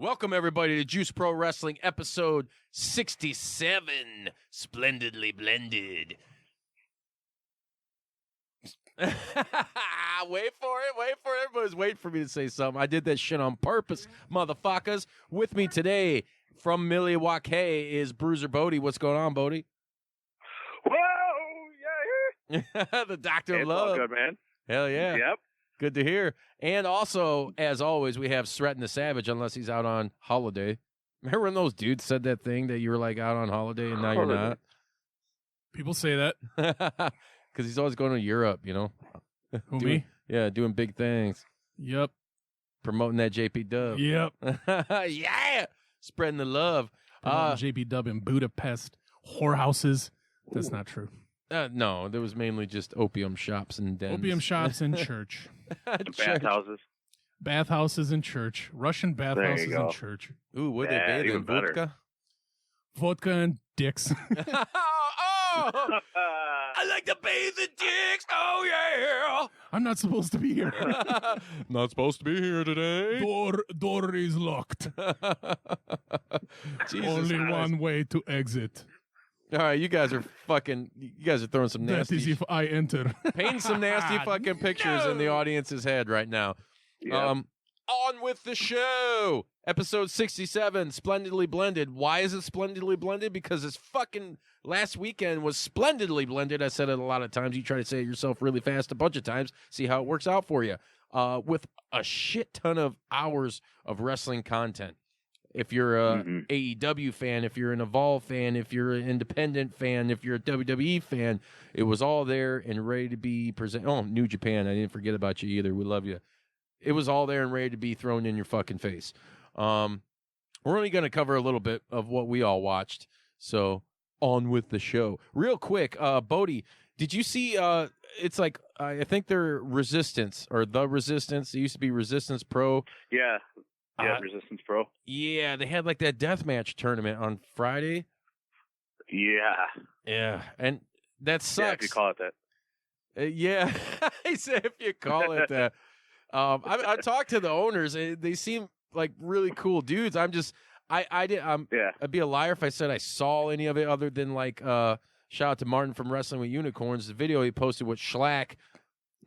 Welcome, everybody, to Juice Pro Wrestling, episode 67, Splendidly Blended. Wait for it. Everybody's waiting for me to say something. I did that shit on purpose, motherfuckers. With me today from Milwaukee is Bruiser Bodi. What's going on, Bodi? Whoa, yeah. The Doctor of It's Love. all good, man. Hell yeah. Yep. Good to hear. And also, as always, we have Sreten the Savage, unless he's out on holiday. Remember when those dudes said that thing that you were like out on holiday and now you're not? People say that. Because he's always going to Europe, you know? Who, me? Yeah, doing big things. Yep. Promoting that JP Dub. Yep. Yeah! Spreading the love. JP Dub in Budapest. Whorehouses. That's not true. No, there was mainly just opium shops and dens. Opium shops and church. Bathhouses. Bathhouses and church. Russian bathhouses and church. Ooh, would they bathe in better. vodka? Vodka and dicks. I like to bathe in dicks. Oh, yeah. I'm not supposed to be here. Not supposed to be here today. Door is locked. Only one way to exit. All right, you guys are throwing some nasty. That is if I enter. Painting some nasty fucking pictures in the audience's head right now. Yep. On with the show. Episode 67, Splendidly Blended. Why is it Splendidly Blended? Because this fucking last weekend was Splendidly Blended. I said it a lot of times. You try to say it yourself really fast a bunch of times. See how it works out for you. With a shit ton of hours of wrestling content. If you're a AEW fan, if you're an Evolve fan, if you're an independent fan, if you're a WWE fan, it was all there and ready to be presented. Oh, New Japan, I didn't forget about you either. We love you. It was all there and ready to be thrown in your fucking face. We're only going to cover a little bit of what we all watched. So on with the show. Real quick, Bodi, did you see, it's like, I think they're Resistance or The Resistance. It used to be Resistance Pro. Yeah. Yeah, Resistance Pro. Yeah, they had like that deathmatch tournament on Friday. Yeah. Yeah, and that sucks. Yeah, if you call it that. Yeah, I said if you call it that. I talked to the owners. They seem like really cool dudes. I'd be a liar if I said I saw any of it other than like shout out to Martin from Wrestling with Unicorns. The video he posted with Schlack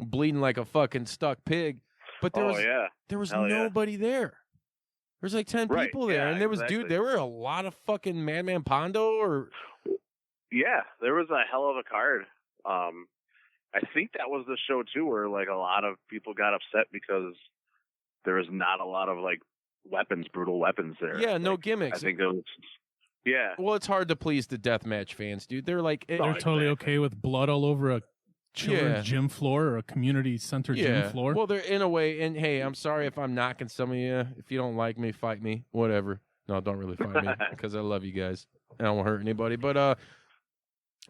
bleeding like a fucking stuck pig. But there was nobody there. There's like 10 people there, and there was there were a lot of fucking Madman Pondo or. Yeah, there was a hell of a card. I think that was the show too, where like a lot of people got upset because there was not a lot of like brutal weapons there. Yeah, no gimmicks. I think it was. Yeah. Well, it's hard to please the deathmatch fans, dude. They're like they're totally okay with blood all over a children's gym floor or a community center gym floor. Well, they're in a way, and hey, I'm sorry if I'm knocking some of you. If you don't like me, fight me, whatever. No, don't really fight me because I love you guys. I don't want to hurt anybody, but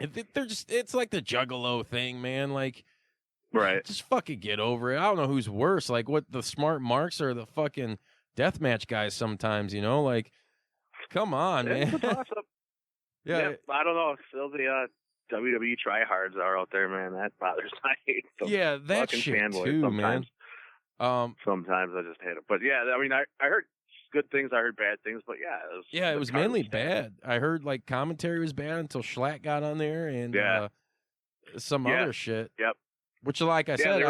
it's like the Juggalo thing, man. Like, right? Just fucking get over it. I don't know who's worse, like what the smart marks or the fucking deathmatch guys. Sometimes, you know, like, come on, man. It's a toss-up. Yeah, I don't know. Still the WWE tryhards are out there, man. That bothers me. Yeah, that shit too, sometimes. Man. Sometimes I just hate it. But yeah, I mean, I heard good things, I heard bad things, but yeah. It was mainly bad. I heard like commentary was bad until Schlack got on there and some other shit. Yep. Which, like I said,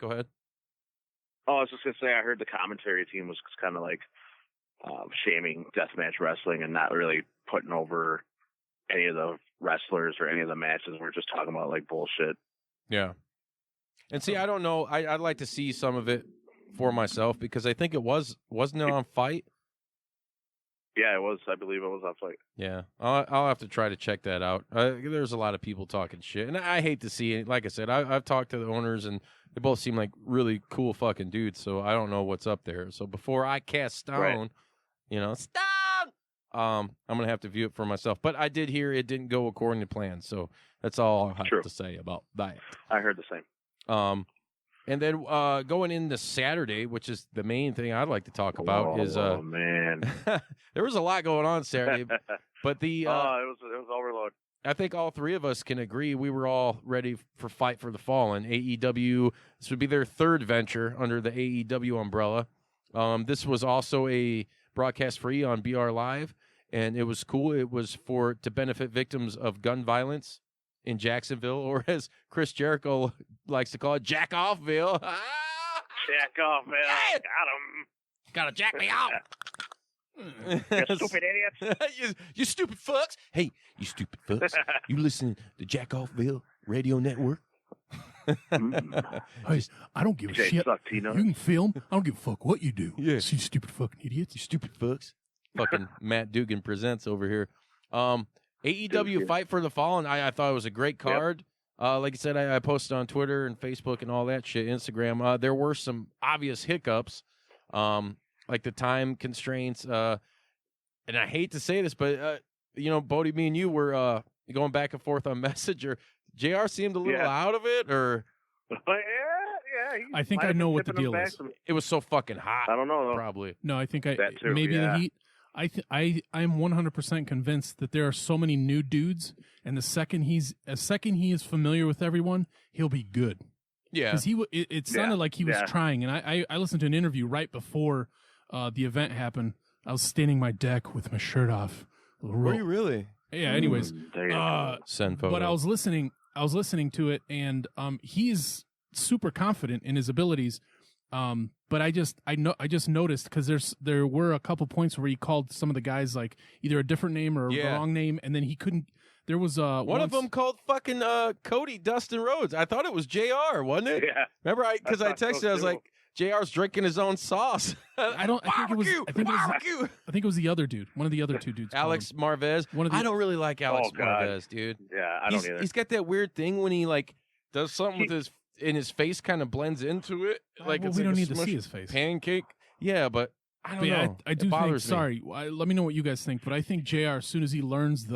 go ahead. Oh, I was just going to say, I heard the commentary team was kind of like shaming deathmatch wrestling and not really putting over any of the wrestlers or any of the matches. We're just talking about like bullshit. Yeah. And see, I don't know. I'd like to see some of it for myself because I think wasn't it on Fight? Yeah, it was. I believe it was on Fight. Yeah. I'll have to try to check that out. There's a lot of people talking shit and I hate to see it. Like I said, I've talked to the owners and they both seem like really cool fucking dudes. So I don't know what's up there. So before I cast stone, stone, I'm going to have to view it for myself. But I did hear it didn't go according to plan. So that's all I have to say about that. I heard the same. And then going into Saturday, which is the main thing I'd like to talk about, is man, there was a lot going on Saturday, but it was overload. I think all three of us can agree we were all ready for Fight for the Fallen. AEW, this would be their third venture under the AEW umbrella. This was also a broadcast free on BR Live, and it was cool. It was to benefit victims of gun violence in Jacksonville, or as Chris Jericho likes to call it, Jack Offville. Jack Offville. Yeah. Got him. Gotta jack me off. You stupid idiots. you stupid fucks. Hey, you stupid fucks. You listen to Jack Offville Radio Network? Hey, I don't give a shit. Suck, you can film. I don't give a fuck what you do. Yeah. You stupid fucking idiots. You stupid fucks. Fucking Matt Dugan presents over here. AEW Fight for the Fallen. I thought it was a great card. Yep. Like I said, I posted on Twitter and Facebook and all that shit, Instagram. There were some obvious hiccups, like the time constraints. And I hate to say this, but Bodi, me and you were going back and forth on Messenger. JR seemed a little out of it, or I think I know what the deal is. It was so fucking hot. I don't know, though. Probably. No, I think that too, maybe the heat. I'm 100% convinced that there are so many new dudes, and the second he is familiar with everyone, he'll be good. Yeah, because it sounded like he was trying, and I listened to an interview right before the event happened. I was standing my deck with my shirt off. Were you really? Yeah. Anyways, send photo. But I was listening to it, and he's super confident in his abilities. But I just noticed, because there were a couple points where he called some of the guys like either a different name or the wrong name, and then he couldn't. There was one of them called fucking Cody Dustin Rhodes. I thought it was JR, wasn't it? Yeah. Remember, I texted. I was like, JR's drinking his own sauce. I think it was the other dude. One of the other two dudes. Alex Marvez. I don't really like Alex Marvez, dude. Yeah, I don't either. He's got that weird thing when he like does something with his face kind of blends into it. Like we don't need to see his face. Pancake. Yeah, but I don't know. I do think. Sorry, let me know what you guys think. But I think JR, as soon as he learns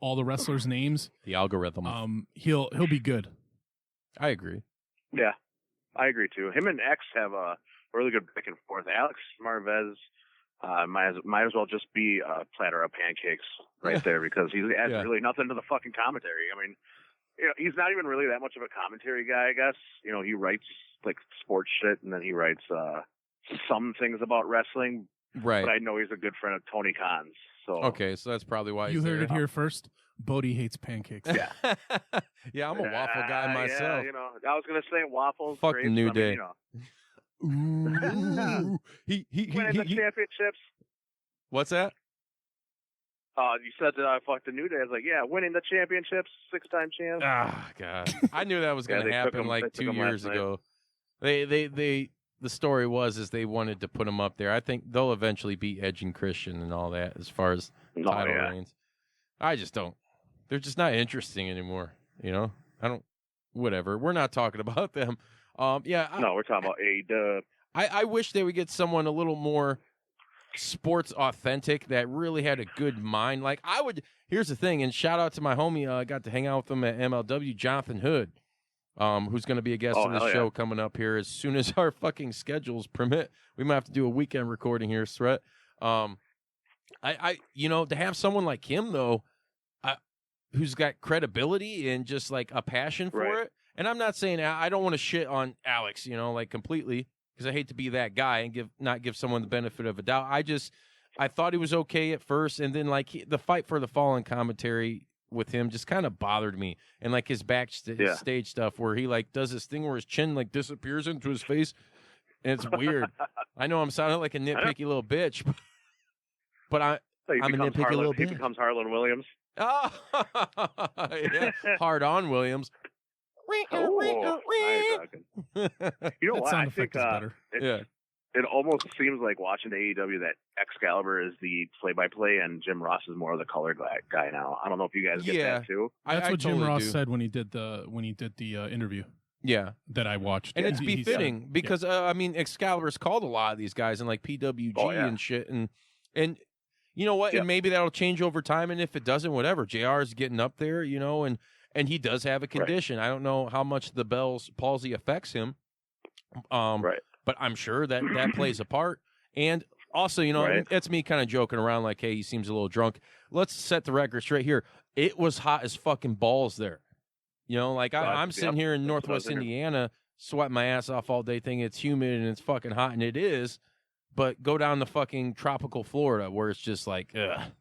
all the wrestlers' names, the algorithm, he'll be good. I agree. Yeah, I agree too. Him and X have a really good back and forth. Alex Marvez might as well just be a platter of pancakes right there, because he adds really nothing to the fucking commentary. I mean, he's not even really that much of a commentary guy, I guess. He writes like sports shit, and then he writes some things about wrestling. Right. But I know he's a good friend of Tony Khan's. So okay, so that's probably why you heard it here first. Bodi hates pancakes. Yeah. Yeah, I'm a waffle guy myself. I was gonna say waffles. Fuck the New Day. Ooh. He winning the championships. What's that? You said that fuck the New Day. I was like, yeah, winning the championships, 6-time champ. Ah, God. I knew that was gonna happen like 2 years ago. The story was they wanted to put him up there. I think they'll eventually beat Edge and Christian and all that as far as title reigns. I just don't. They're just not interesting anymore. I don't. Whatever. We're not talking about them. No, we're talking about AEW. I wish they would get someone a little more sports authentic that really had a good mind. Like I would. Here's the thing, and shout out to my homie. I got to hang out with him at MLW, Jonathan Hood. Who's going to be a guest on the show coming up here as soon as our fucking schedules permit. We might have to do a weekend recording here, Sret. To have someone like him though, who's got credibility and just like a passion for it. And I'm not saying I don't want to shit on Alex, like completely, because I hate to be that guy and not give someone the benefit of a doubt. I thought he was okay at first, and then like the Fight for the Fallen commentary with him just kind of bothered me, and like his backstage stuff where he like does this thing where his chin like disappears into his face, and it's weird. I know I'm sounding like a nitpicky little bitch, but I'm a nitpicky little bitch. He becomes Harlan Williams. Oh, yeah. Hard on Williams. Oh, you know what? I think better. It almost seems like watching the AEW that Excalibur is the play-by-play and Jim Ross is more of the colored guy now. I don't know if you guys get that too. That's what Jim totally Ross said when he did the interview. Yeah, that I watched, and it's befitting because Excalibur's called a lot of these guys in like PWG and shit, and you know what? And maybe that'll change over time, and if it doesn't, whatever. JR is getting up there, and he does have a condition. I don't know how much the Bell's palsy affects him. But I'm sure that plays a part. And also, that's me kind of joking around like, hey, he seems a little drunk. Let's set the record straight here. It was hot as fucking balls there. I'm sitting here in Northwest Indiana, sweating my ass off all day, thinking it's humid and it's fucking hot, and it is. but go down to fucking tropical Florida where it's just like, ugh.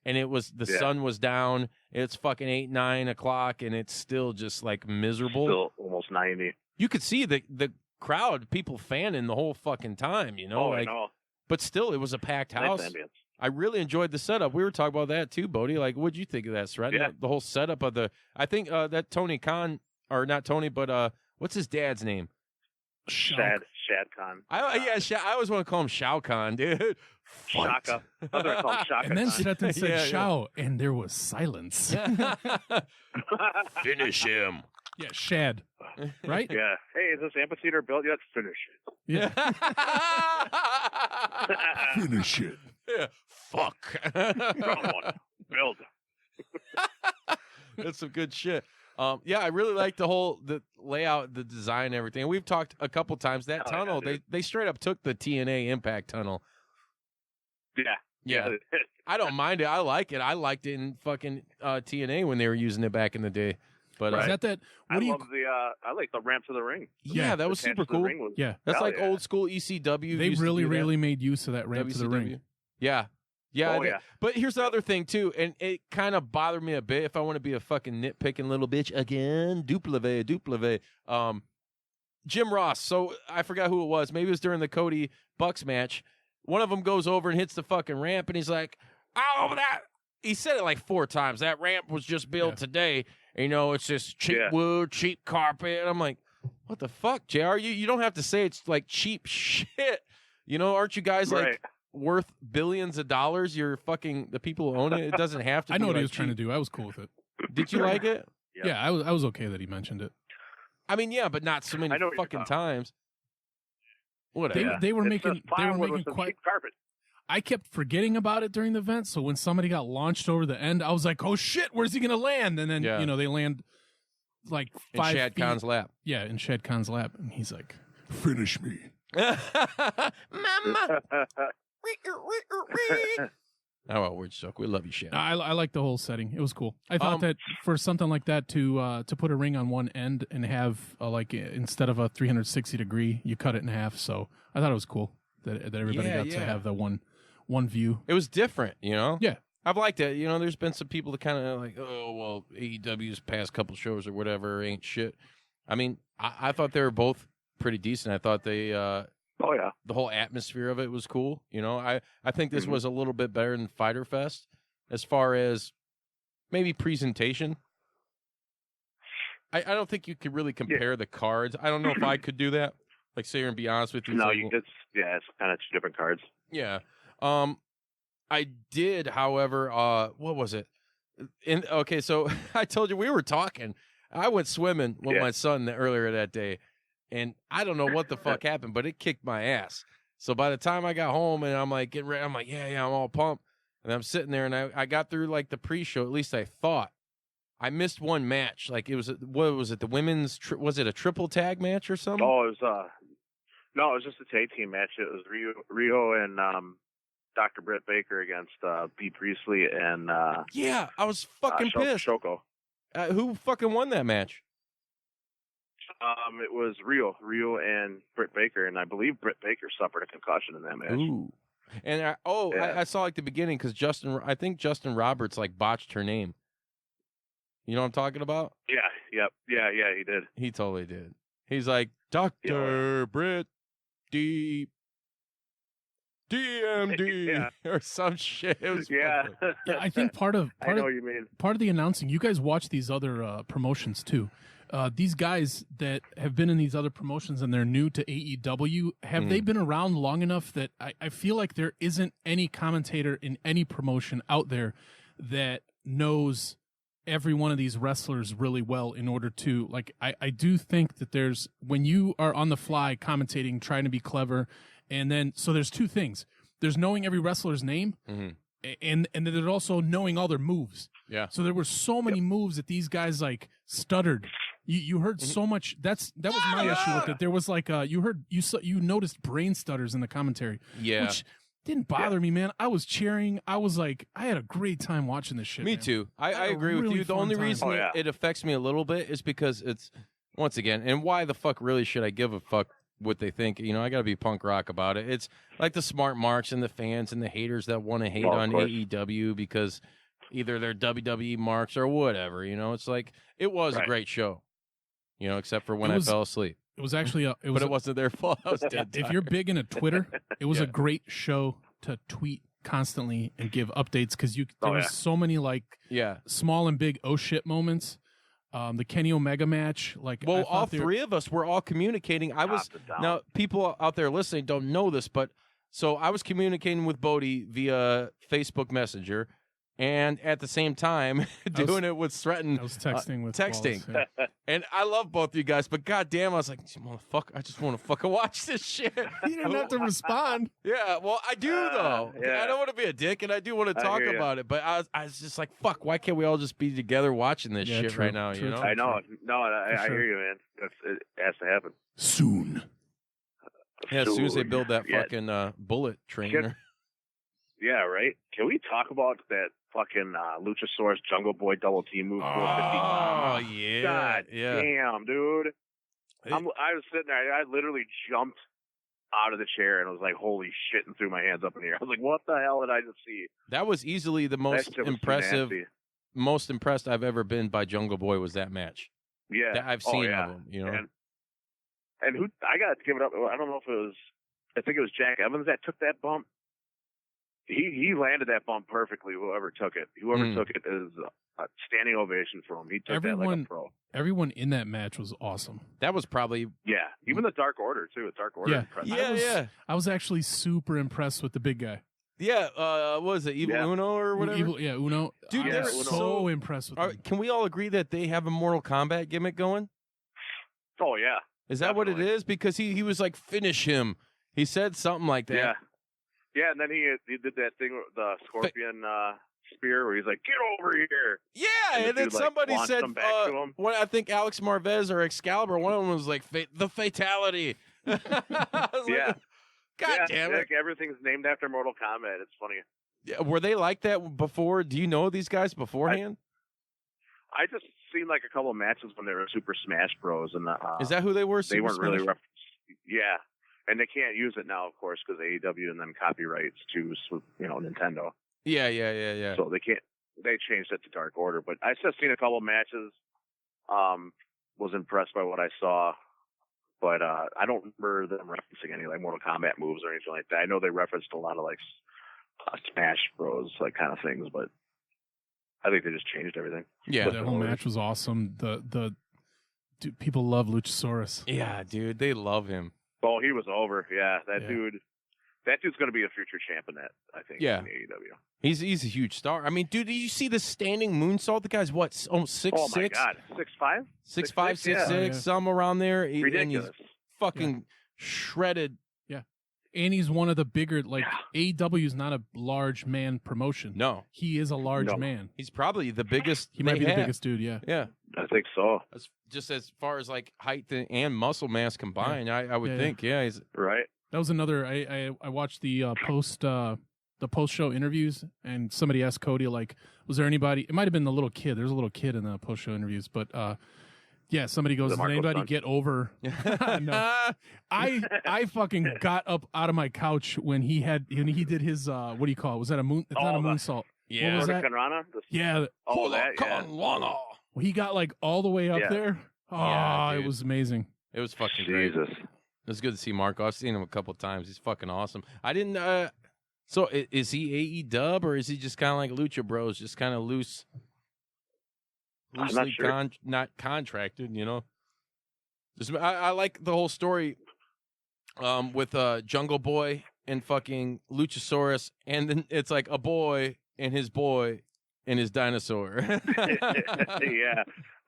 And it was the sun was down. It's fucking 8, 9 o'clock, and it's still just like miserable. Still almost 90. You could see the crowd, people fanning the whole fucking time, you know. I know. But still, it was a packed house. Nice ambience. I really enjoyed the setup. We were talking about that too, Bodie. Like, what'd you think of that, Sreten? Yeah. The whole setup of I think that Tony Khan, or not Tony, but what's his dad's name? Shad Khan. I always want to call him Shao Khan, dude. Shaka. I was call him Shaka. And then Khan. Sreten said Shao, and there was silence. Finish him. Yeah, Shad. Right? Yeah. Hey, is this amphitheater built yet? Finish it. Yeah. Finish it. Yeah. Fuck. Wrong one. Build. That's some good shit. Yeah, I really like the layout, the design, and everything. We've talked a couple times. That tunnel, they straight up took the TNA Impact tunnel. Yeah. I don't mind it. I like it. I liked it in fucking TNA when they were using it back in the day. But Is that I like the ramp to the ring. Yeah, that was super cool. That's like old school ECW. They really made use of that ramp to the ring. Yeah. But here's the other thing too, and it kind of bothered me a bit. If I want to be a fucking nitpicking little bitch again, dupleve. Jim Ross. So I forgot who it was. Maybe it was during the Cody Bucks match. One of them goes over and hits the fucking ramp, and he's like, "Oh, that." He said it like 4 times. That ramp was just built today. You know, it's just cheap wood, cheap carpet. And I'm like, what the fuck, JR? You don't have to say it's like cheap shit. You know, aren't you guys like worth billions of dollars? You're fucking the people who own it. It doesn't have to. I know what he was trying to do. I was cool with it. Did you like it? Yeah, I was okay that he mentioned it. I mean, yeah, but not so many fucking times. Whatever. They were making quite carpet. I kept forgetting about it during the event, so when somebody got launched over the end, I was like, "Oh shit, where's he gonna land?" And then they land like 5 in Shad feet. Khan's lap. Yeah, in Shad Khan's lap, and he's like, Finish me. Mama. Oh, well, weird joke. We love you, Shad. I like the whole setting. It was cool. I thought that for something like that to put a ring on one end and have like instead of a 360 degree, you cut it in half. So I thought it was cool that everybody got to have the one view. It was different, you know? Yeah. I've liked it. You know, there's been some people that kind of like, oh, well, AEW's past couple shows or whatever ain't shit. I mean, I thought they were both pretty decent. I thought they, the whole atmosphere of it was cool. You know, I think this was a little bit better than Fyter Fest as far as maybe presentation. I don't think you could really compare the cards. I don't know if I could do that. Like, sit here and be honest with you. No, it's it's kind of 2 different cards. Yeah. I did, however, what was it? So I told you we were talking. I went swimming with my son earlier that day, and I don't know what the fuck happened, but it kicked my ass. So by the time I got home and I'm like getting ready, I'm like, yeah, I'm all pumped. And I'm sitting there and I got through like the pre-show, at least I thought. I missed one match. Like it was, what was it? The women's, was it a triple tag match or something? Oh, it was, no, it was just a tag team match. It was Rio and Dr. Britt Baker against B. Priestley and yeah, I was fucking pissed. Shoko. Who fucking won that match? It was Rio and Britt Baker, and I believe Britt Baker suffered a concussion in that match. Ooh. And I saw like the beginning because I think Justin Roberts like botched her name. You know what I'm talking about? Yeah, he did. He totally did. He's like Dr. Britt DMD or some shit. It was yeah, I think part of I know what you mean. Part of the announcing, you guys watch these other promotions too. These guys that have been in these other promotions and they're new to AEW, have they been around long enough that I feel like there isn't any commentator in any promotion out there that knows every one of these wrestlers really well in order to, like, I do think that there's, when you are on the fly commentating, trying to be clever, and then, so there's 2 things. There's knowing every wrestler's name, and then there's also knowing all their moves. Yeah. So there were so many moves that these guys, like, stuttered. You heard so much. That was my issue with it. There was like you noticed brain stutters in the commentary. Yeah. Which didn't bother me, man. I was cheering. I was like, I had a great time watching this shit. Me man. too. I agree with you. The only reason it affects me a little bit is because it's, once again, and why the fuck really should I give a fuck what they think. You know, I got to be punk rock about it. It's like the smart marks and the fans and the haters that want to hate on AEW because either they're WWE marks or whatever. You know, it's like it was a great show. You know, except for when I fell asleep. It was actually but it wasn't their fault. I was dead if you're big into Twitter, it was a great show to tweet constantly and give updates because there was so many like small and big oh shit moments. The Kenny Omega match, like all three of us were all communicating. Now people out there listening don't know this, but so I was communicating with Bodi via Facebook Messenger. And at the same time, doing it with Sreten. I was texting with texting. Balls, yeah. And I love both you guys, but goddamn, I was like, motherfucker, I just want to fucking watch this shit. You didn't have to respond. Yeah, well, I do, though. Yeah. I don't want to be a dick, and I do want to talk about it. But I was just like, fuck, why can't we all just be together watching this shit right now? You know? I know. No, I hear you, man. It has to happen. Soon. Yeah, as soon as they build that fucking bullet train. Yeah, right? Can we talk about that fucking Luchasaurus Jungle Boy double team move? Oh, yeah. God damn, dude. I was sitting there. I literally jumped out of the chair and was like, holy shit, and threw my hands up in the air. I was like, what the hell did I just see? That was easily the most impressive, most impressed I've ever been by Jungle Boy was that match. Yeah. That I've seen of him, you know. And who, I got to give it up. I don't know if it was, I think it was Jack Evans that took that bump. He landed that bump perfectly. Whoever took it is a standing ovation for him. He took that like a pro. Everyone in that match was awesome. That was probably even the Dark Order too. Dark Order. I was actually super impressed with the big guy. Yeah, what was it, Evil Uno or whatever? Uno. Dude, they're so impressed with him. Can we all agree that they have a Mortal Kombat gimmick going? Oh yeah. Is that what it is? Because he was like, finish him. He said something like that. Yeah. Yeah, and then he did that thing with the scorpion spear where he's like, get over here. Yeah, and then somebody said, I think Alex Marvez or Excalibur, one of them was like, the fatality. God damn it. Like everything's named after Mortal Kombat. It's funny. Yeah, were they like that before? Do you know these guys beforehand? I just seen like a couple of matches when they were Super Smash Bros. And is that who they were? They weren't really referenced. Yeah. And they can't use it now, of course, because AEW and them copyrights to, Nintendo. Yeah. So they can't. They changed it to Dark Order. But I just seen a couple of matches. Was impressed by what I saw, but I don't remember them referencing any like Mortal Kombat moves or anything like that. I know they referenced a lot of like Smash Bros. Like kind of things, but I think they just changed everything. Yeah, that whole match was awesome. The dude, people love Luchasaurus. Yeah, dude, they love him. Oh, he was over. Yeah, that dude's going to be a future champ in that, I think, in AEW. He's a huge star. I mean, dude, did you see the standing moonsault? The guy's what, almost 6'6"? Oh, my God. 6'5"? 6'5", 6'6", some around there. Ridiculous. And he's fucking shredded. Yeah. And he's one of the bigger, AEW is not a large man promotion. No. He is a large man. He's probably the biggest. He might be the biggest dude, yeah. Yeah. I think so. Just as far as like height and muscle mass combined, I would think, he's right. That was another. I watched the post show interviews, and somebody asked Cody like, was there anybody? It might have been the little kid. There's a little kid in the post show interviews, but somebody goes, did anybody get over? No, I fucking got up out of my couch when he did his what do you call it? Was that a moon? It's not a moonsault. Yeah, what was that? Yeah. Oh, that. Well, he got like all the way up there. Oh, yeah, it was amazing. It was fucking great. It was good to see Marco. I've seen him a couple times. He's fucking awesome. I didn't. So is he AE or is he just kind of like Lucha Bros, just kind of loosely not contracted? You know. I like the whole story with Jungle Boy and fucking Luchasaurus, and then it's like a boy and his dinosaur. Yeah.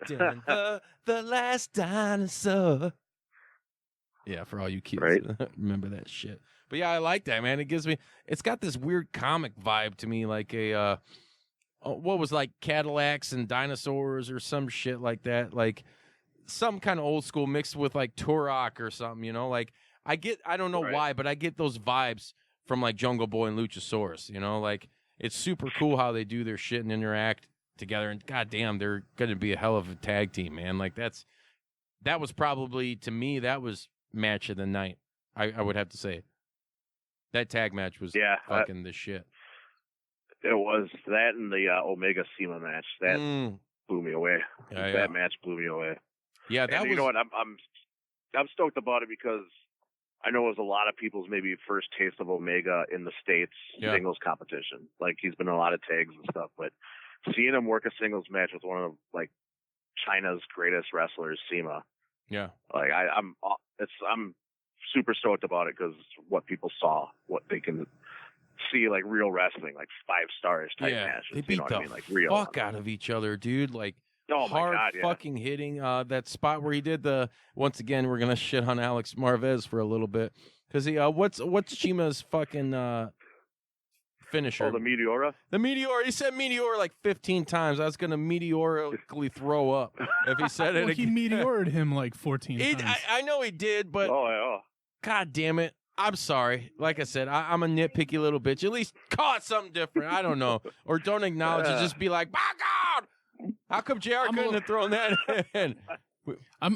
The last dinosaur. Yeah, for all you kids, remember that shit. But yeah, I like that, man. It's got this weird comic vibe to me, like a, what was like Cadillacs and dinosaurs or some shit like that, like some kind of old school mixed with like Turok or something, you know? Like I don't know why, but I get those vibes from like Jungle Boy and Luchasaurus, you know? Like it's super cool how they do their shit and interact together, and goddamn, they're going to be a hell of a tag team, man. Like that was probably, to me, that was match of the night. I would have to say that tag match was fucking the shit. It was that and the Omega SEMA match that blew me away. That match blew me away. Yeah, that and was. You know what? I'm stoked about it because I know it was a lot of people's maybe first taste of Omega in the States singles competition. Like he's been in a lot of tags and stuff, but seeing him work a singles match with one of like China's greatest wrestlers, SEMA. Yeah. Like I'm super stoked about it because what people saw, what they can see, like real wrestling, like 5 stars type matches. They beat the like real fuck out of each other, dude. Like hard fucking hitting. That spot where he did the. Once again, we're gonna shit on Alex Marvez for a little bit because he. What's Chima's fucking finisher? Oh, the Meteora. The Meteor. He said Meteor like 15 times. I was gonna meteorically throw up if he said it again. He meteored him like 14 times. I know he did, but God damn it. I'm sorry. Like I said, I'm a nitpicky little bitch. At least call it something different. I don't know. Or don't acknowledge it. Just be like, my God! How come JR couldn't have thrown that in?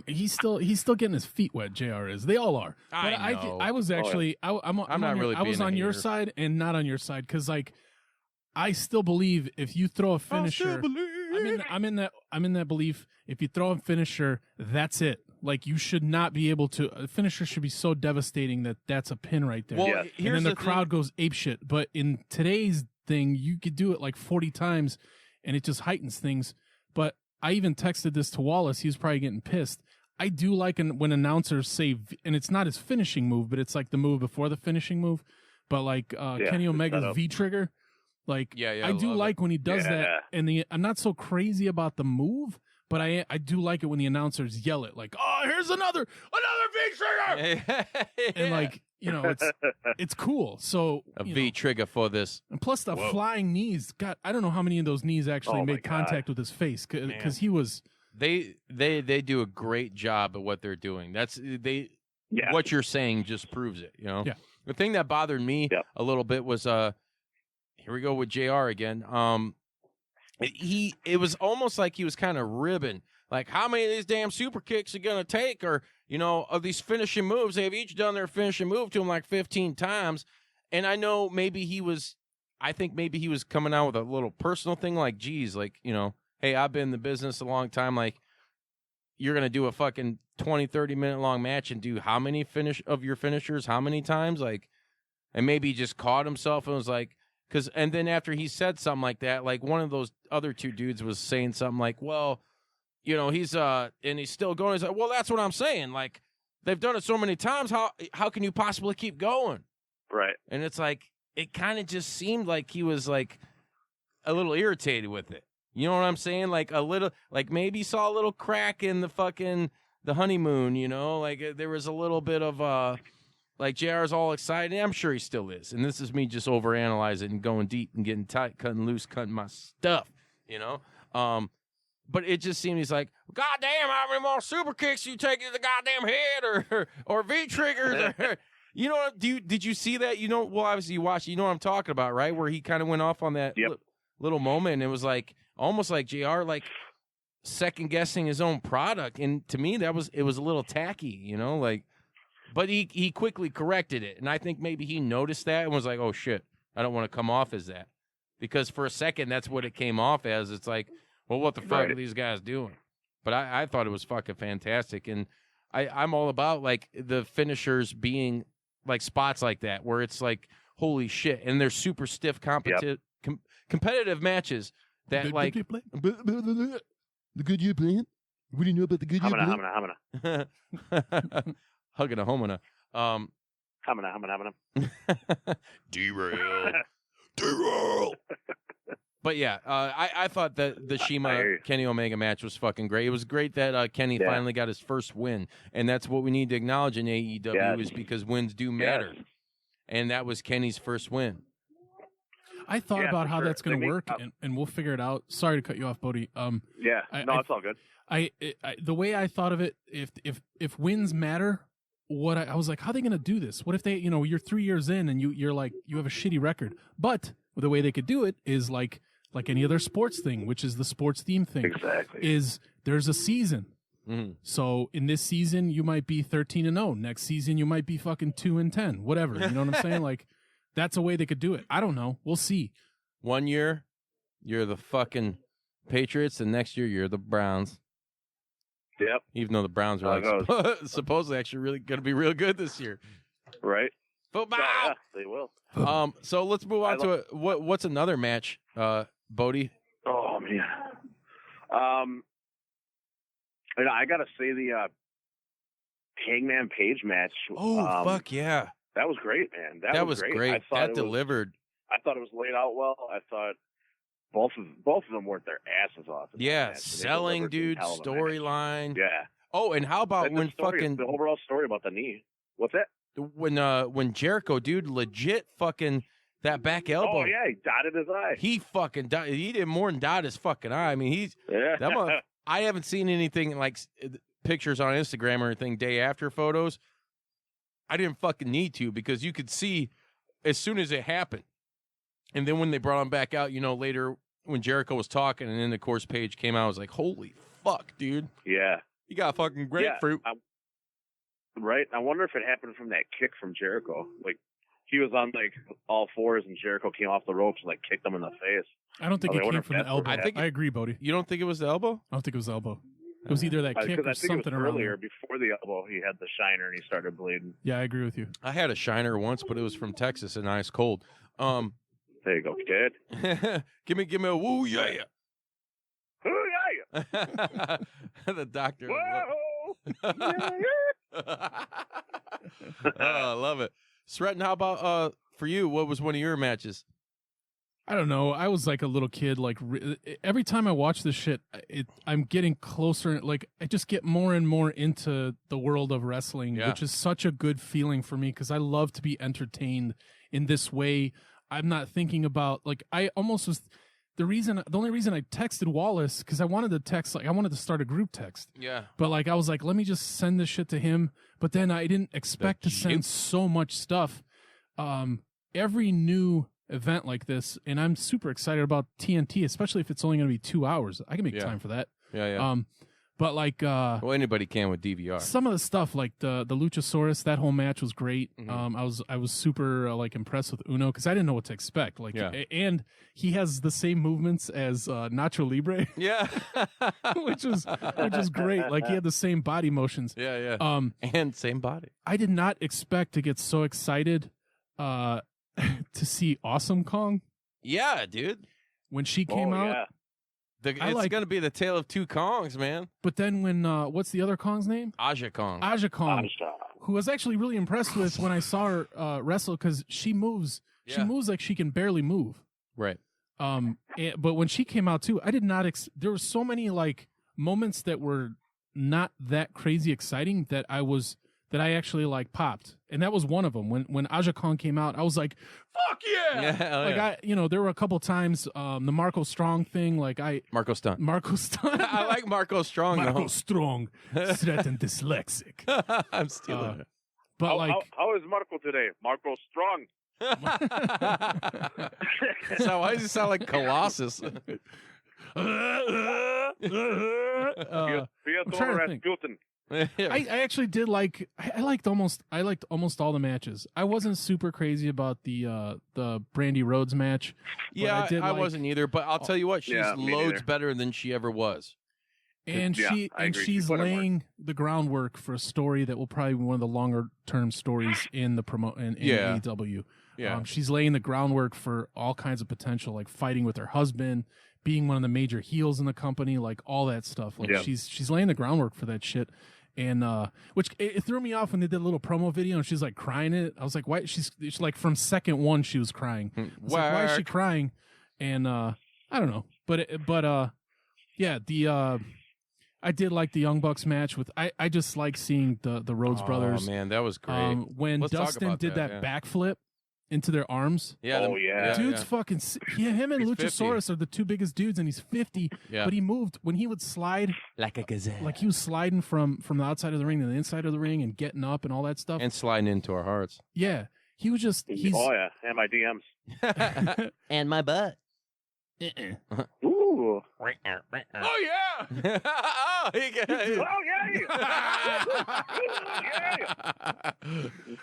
He's still getting his feet wet. JR is. They all are. But I know. I was actually. I'm not really. I was on your side and not on your side because like I still believe if you throw a finisher, I'm in that belief. If you throw a finisher, that's it. Like you should not be able to. A finisher should be so devastating that that's a pin right there. Well, and then the crowd goes apeshit. But in today's thing, you could do it like 40 times, and it just heightens things. But I even texted this to Wallace. He was probably getting pissed. I do like when announcers say, and it's not his finishing move, but it's like the move before the finishing move. But like Kenny Omega's V trigger, like I do like when he does that. And I'm not so crazy about the move. But I do like it when the announcers yell it, like, "Oh, here's another V trigger," and like it's cool. So a V trigger for this, and plus the flying knees. God, I don't know how many of those knees actually made contact with his face because he was. They do a great job at what they're doing. What you're saying just proves it. Yeah. The thing that bothered me a little bit was here we go with JR again. It was almost like he was kind of ribbing, like how many of these damn super kicks are gonna take, or of these finishing moves. They've each done their finishing move to him like 15 times, and I know I think maybe he was coming out with a little personal thing, like, geez, like hey, I've been in the business a long time, like you're gonna do a fucking 20-30 minute long match and do how many of your finishers how many times, like, and maybe he just caught himself and was like. And then after he said something like that, like one of those other 2 dudes was saying something like, well, he's and he's still going. He's like, well, that's what I'm saying. Like they've done it so many times. How can you possibly keep going? Right. And it's like, it kind of just seemed like he was like a little irritated with it. You know what I'm saying? Like a little, like maybe saw a little crack in the honeymoon, like there was a little bit of, like JR's all excited. And I'm sure he still is. And this is me just overanalyzing and going deep and getting tight, cutting loose, cutting my stuff, But it just seemed he's like, God damn, how many more super kicks you take to the goddamn head or V triggers? Or, did you see that? Well, obviously you watched, what I'm talking about, right? Where he kind of went off on that little moment. And it was like, almost like JR, like second guessing his own product. And to me, it was a little tacky, like. But he quickly corrected it, and I think maybe he noticed that and was like, oh, shit, I don't want to come off as that. Because for a second, that's what it came off as. It's like, well, what the fuck are these guys doing? But I thought it was fucking fantastic, and I'm all about, like, the finishers being, like, spots like that where it's like, holy shit, and they're super stiff competitive matches that, good, like... The good you playing? What do you know about the good you playing? Hamina. Hugging a homina. Hamina. Derail. But yeah, I thought that the Shima Kenny Omega match was fucking great. It was great that Kenny finally got his first win, and that's what we need to acknowledge in AEW is because wins do matter, and that was Kenny's first win. I thought about how that's going to work, and we'll figure it out. Sorry to cut you off, Bodie. It's all good. The way I thought of it, if wins matter, I was like, how are they going to do this? What if they, you're 3 years in and you're like, you have a shitty record, but the way they could do it is like any other sports thing, which is the sports theme thing. Exactly. Is there's a season. Mm-hmm. So in this season, you might be 13-0. Next season, you might be fucking 2-10. Whatever. You know what I'm saying? Like, that's a way they could do it. I don't know. We'll see. 1 year, you're the fucking Patriots, and next year you're the Browns. Yep. Even though the Browns are like supposedly actually really going to be real good this year. Right. Football. Yeah, they will. So let's move on to what's another match, Bodi? Oh man. And I gotta say the Hangman Page match. Oh fuck yeah! That was great, man. That was great. That delivered. I thought it was laid out well. I thought both of them worked their asses off. Yeah, selling, dude. Storyline. Yeah. Oh, and how about when the overall story about the knee? What's that? When Jericho, dude, legit fucking that back elbow. Oh yeah, he dotted his eye. He fucking he did more than dot his fucking eye. I mean, I haven't seen anything like pictures on Instagram or anything day after photos. I didn't fucking need to because you could see as soon as it happened. And then when they brought him back out, later when Jericho was talking and then of course Page came out, I was like, holy fuck, dude. Yeah. You got fucking grapefruit. Yeah, right. I wonder if it happened from that kick from Jericho. Like he was on like all fours and Jericho came off the ropes and like kicked him in the face. I don't think it came from the elbow. I agree, Bodie. You don't think it was the elbow? I don't think it was the elbow. It was either that kick or something around earlier. Before the elbow, he had the shiner and he started bleeding. Yeah, I agree with you. I had a shiner once, but it was from Texas and ice cold. There you go, kid. give me a woo yeah. Woo yeah. The doctor. Whoa. Oh, I love it. Sreten, how about for you? What was one of your matches? I don't know. I was like a little kid. Like every time I watch this shit, I'm getting closer. Like I just get more and more into the world of wrestling, which is such a good feeling for me because I love to be entertained in this way. I'm not thinking about like I almost was. The only reason I texted Wallace because I wanted to text I wanted to start a group text. Yeah. But like I was like, let me just send this shit to him. But then I didn't expect to send so much stuff. Every new event like this, and I'm super excited about TNT, especially if it's only going to be 2 hours. I can make time for that. Yeah. But like, well, anybody can with DVR. Some of the stuff, like the Luchasaurus, that whole match was great. Mm-hmm. I was super like impressed with Uno because I didn't know what to expect. Like, and he has the same movements as Nacho Libre. Yeah, which is great. Like he had the same body motions. Yeah. And same body. I did not expect to get so excited to see Awesome Kong. Yeah, dude. When she came out. Yeah. It's going to be the tale of two Kongs, man. But then when, what's the other Kong's name? Aja Kong. Who I was actually really impressed with when I saw her wrestle because she moves. Yeah. She moves like she can barely move. Right. But when she came out too, I did not. There were so many like moments that were not that crazy exciting that I actually like popped, and that was one of them. When Aja Kong came out, I was like, "Fuck yeah!" Like there were a couple times the Marco Strong thing. Like Marco Stunt. I like Marco Strong. Marco Strong, Sreten dyslexic. I'm stealing it. But how is Marco today? Marco Strong. So why does he sound like Colossus? I actually did like I liked almost all the matches. I wasn't super crazy about the Brandy Rhodes match. Yeah, I wasn't either. But I'll tell you what, she's loads better than she ever was. And she's laying the groundwork for a story that will probably be one of the longer term stories in the AEW. Yeah, she's laying the groundwork for all kinds of potential, like fighting with her husband, being one of the major heels in the company, like all that stuff. Like she's laying the groundwork for that shit. And which it threw me off when they did a little promo video and she's like crying in it. I was like, why? She's like from second one she was crying. Like, why is she crying? And I don't know, but I did like the Young Bucks match with. I just like seeing the Rhodes brothers. Oh man, that was great. When Dustin did that backflip into their arms. Yeah. Dude's fucking. Him and Luchasaurus 50. Are the two biggest dudes, and he's 50. Yeah. But he moved when he would slide like a gazelle. Like he was sliding from the outside of the ring to the inside of the ring and getting up and all that stuff. And sliding into our hearts. Yeah, he was just. And my DMs. And my butt. Ooh. Oh yeah. Oh, Oh, yay!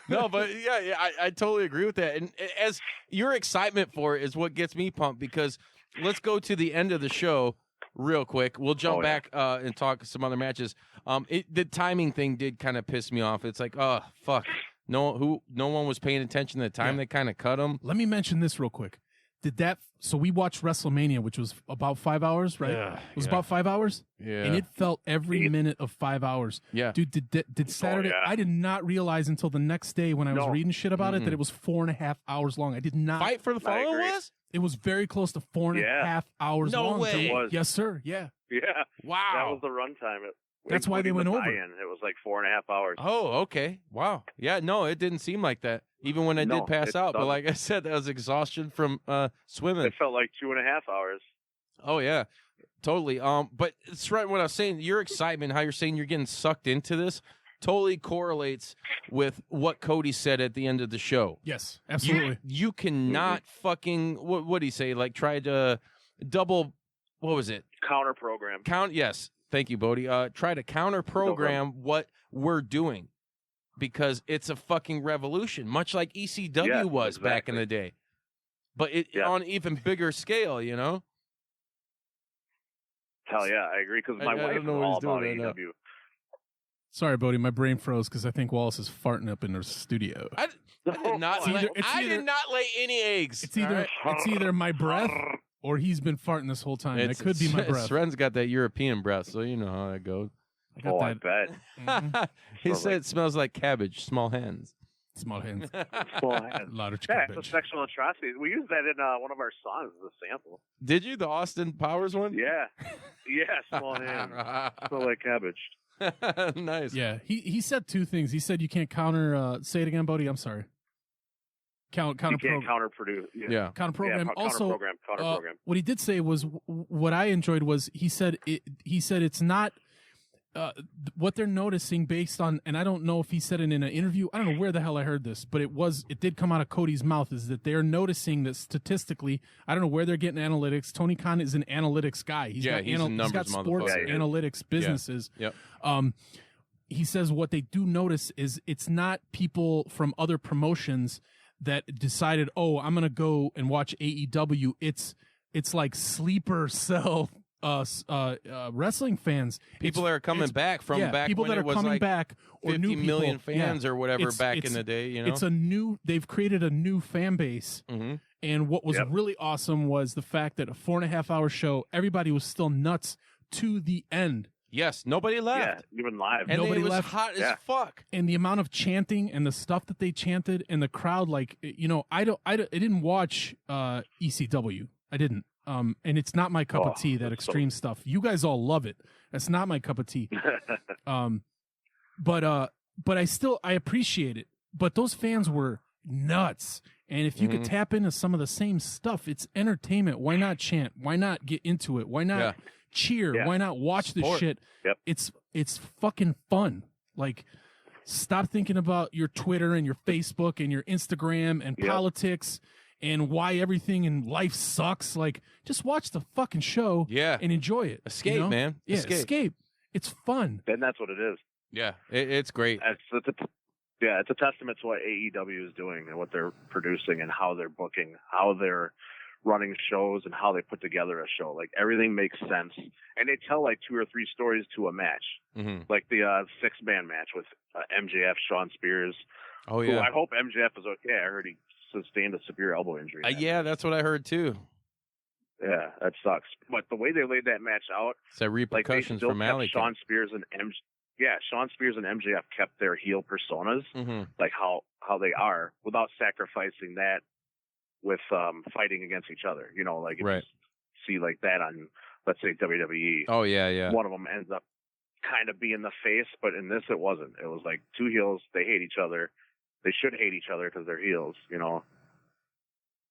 No, but yeah, I totally agree with that. And as your excitement for it is what gets me pumped, because let's go to the end of the show real quick. We'll jump back and talk some other matches. The timing thing did kind of piss me off. It's like, oh fuck, no one was paying attention to the time. They kind of cut them. Let me mention this real quick. So we watched WrestleMania, which was about 5 hours, right? Yeah, it was about 5 hours. Yeah, and it felt every minute of 5 hours. Yeah, dude. Did Saturday? I did not realize until the next day when I was reading shit about it that it was 4.5 hours long. I did not. Fight for the Fallen was. It was very close to 4.5 hours long. No way. It was. Yes, sir. Yeah. Yeah. Wow. That was the runtime. That's why they went over. It was like 4.5 hours. Oh, okay. Wow. Yeah, no, it didn't seem like that. Even when I did pass out. But like I said, that was exhaustion from swimming. It felt like 2.5 hours. Oh, yeah. Totally. But it's right what I was saying. Your excitement, how you're saying you're getting sucked into this, totally correlates with what Cody said at the end of the show. Yes, absolutely. You cannot fucking, what did he say? Like try to double, what was it? Counter program. Yes. Thank you, Bodie. Try to counter program what we're doing, because it's a fucking revolution, much like ECW was back in the day. But on even bigger scale, you know? Hell yeah, I agree, because my wife is all about AEW. Sorry, Bodie, my brain froze because I think Wallace is farting up in the studio. I did not lay any eggs. It's either my breath or he's been farting this whole time. It could be my breath. Sren's got that European breath, so you know how that goes. I bet. Mm-hmm. He said it smells like cabbage, small hands. Small hands. Small hands. Large Yeah, cabbage. it's a sexual atrocity. We used that in one of our songs as a sample. Did you? The Austin Powers one? Yeah. Yeah, small hands. Smell like cabbage. Nice. Yeah, he said two things. He said you can't counter. Say it again, Bodie. I'm sorry. You can't counter-produce. Yeah. Counter program. Also, counter program. What he did say was what I enjoyed was he said it's not what they're noticing based on, and I don't know if he said it in an interview. I don't know where the hell I heard this, but it did come out of Cody's mouth, is that they're noticing that statistically, I don't know where they're getting analytics. Tony Khan is an analytics guy. He's got sports analytics businesses. Yeah. Yep. He says what they do notice is it's not people from other promotions that decided, oh, I'm gonna go and watch AEW. It's like sleeper cell wrestling fans. People that are coming back from back people when that it are was coming like back, or 50 new people. million fans or whatever back in the day. You know, they've created a new fan base. Mm-hmm. And what was really awesome was the fact that a 4.5 hour show, everybody was still nuts to the end. Yes, nobody left. Yeah, even live. And nobody it was left. hot as fuck. And the amount of chanting and the stuff that they chanted, and the crowd, like, you know, I didn't watch ECW. I didn't. And it's not my cup of tea, that extreme stuff. You guys all love it. That's not my cup of tea. But I appreciate it. But those fans were nuts. And if you could tap into some of the same stuff, it's entertainment. Why not chant? Why not get into it? Why not cheer? Why not watch this shit? Yep. It's fucking fun. Like, stop thinking about your Twitter and your Facebook and your Instagram and politics and why everything in life sucks. Like, just watch the fucking show and enjoy it. Escape, you know? man. Yeah, escape. It's fun. And that's what it is. Yeah, it's great. It's a testament to what AEW is doing and what they're producing and how they're booking, how they're running shows and how they put together a show. Like, everything makes sense. And they tell like 2 or 3 stories to a match. Mm-hmm. Like the 6-man match with MJF, Shawn Spears. Oh, yeah. I hope MJF is okay. I heard he sustained a severe elbow injury. Yeah, that's what I heard too. Yeah, that sucks. But the way they laid that match out, it's a repercussions from Alley. Shawn Spears and MJF kept their heel personas, like how they are, without sacrificing that with fighting against each other. You know, like you see like that on, let's say, WWE. Oh yeah. One of them ends up kind of being the face, but in this it wasn't. It was like 2 heels. They hate each other. They should hate each other because they're heels, you know.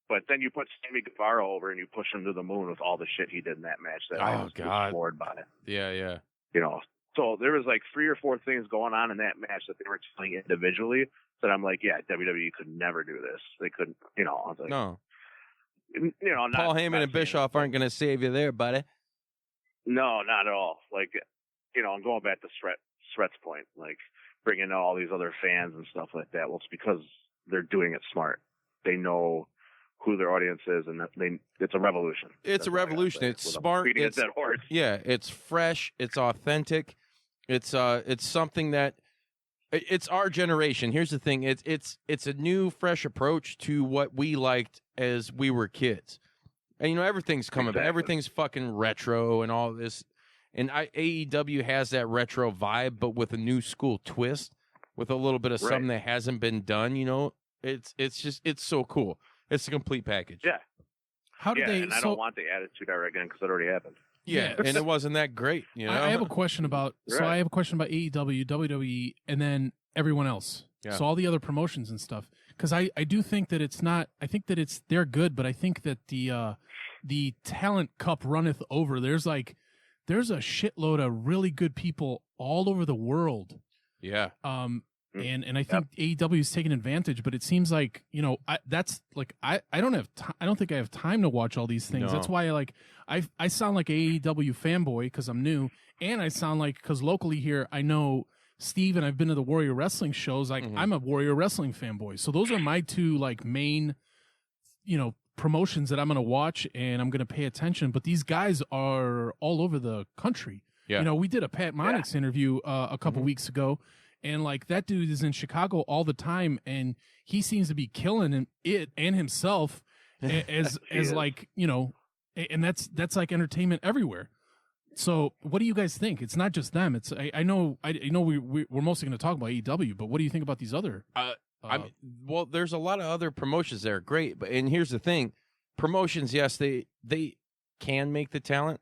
But then you put Sammy Guevara over and you push him to the moon with all the shit he did in that match that I was floored by. Yeah. You know, so there was like 3 or 4 things going on in that match that they were telling individually that I'm like, yeah, WWE could never do this. They couldn't, you know. I was like, no. You know, Paul Heyman and Bischoff aren't going to save you there, buddy. No, not at all. Like, I'm going back to Sret's point, like bringing in all these other fans and stuff like that. Well, it's because they're doing it smart. They know who their audience is, and it's a revolution. It's a revolution. It's smart. It's a dead horse. Yeah, it's fresh. It's authentic. It's something that it's our generation. Here's the thing. It's a new, fresh approach to what we liked as we were kids. And everything's coming back. Everything's fucking retro and all this. And AEW has that retro vibe, but with a new school twist, with a little bit of something that hasn't been done. It's so cool. It's a complete package. Yeah. How did they? And I don't want the Attitude Era again because it already happened. Yeah, and it wasn't that great. I have a question about. So I have a question about AEW, WWE, and then everyone else. Yeah. So all the other promotions and stuff. Because I do think that it's not. I think that they're good, but I think that the talent cup runneth over. There's a shitload of really good people all over the world. Yeah. And I think AEW is taking advantage, but it seems like I don't think I have time to watch all these things. No. That's why I sound like AEW fanboy because I'm new, and I sound like because locally here I know Steve and I've been to the Warrior Wrestling shows. Like I'm a Warrior Wrestling fanboy, so those are my two main promotions that I'm going to watch and I'm going to pay attention. But these guys are all over the country. Yeah. We did a Pat Monix interview a couple weeks ago. And that dude is in Chicago all the time, and he seems to be killing it and himself as and that's like entertainment everywhere. So what do you guys think? It's not just them. It's I know we're mostly going to talk about AEW, but what do you think about these other? Well, there's a lot of other promotions that are great, and here's the thing: promotions, yes, they can make the talent.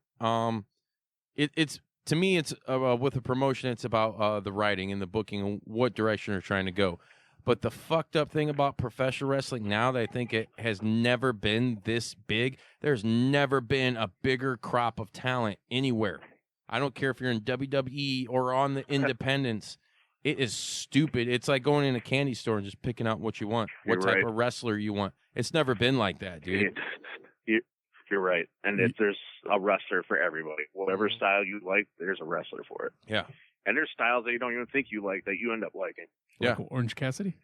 It's. To me, it's with a promotion, it's about the writing and the booking and what direction they're trying to go. But the fucked up thing about professional wrestling now that I think it has never been this big, there's never been a bigger crop of talent anywhere. I don't care if you're in WWE or on the independents. It is stupid. It's like going in a candy store and just picking out what you want, what type of wrestler you want. It's never been like that, dude. You're right. And there's a wrestler for everybody. Whatever style you like, there's a wrestler for it. Yeah. And there's styles that you don't even think you like that you end up liking. Like Orange Cassidy?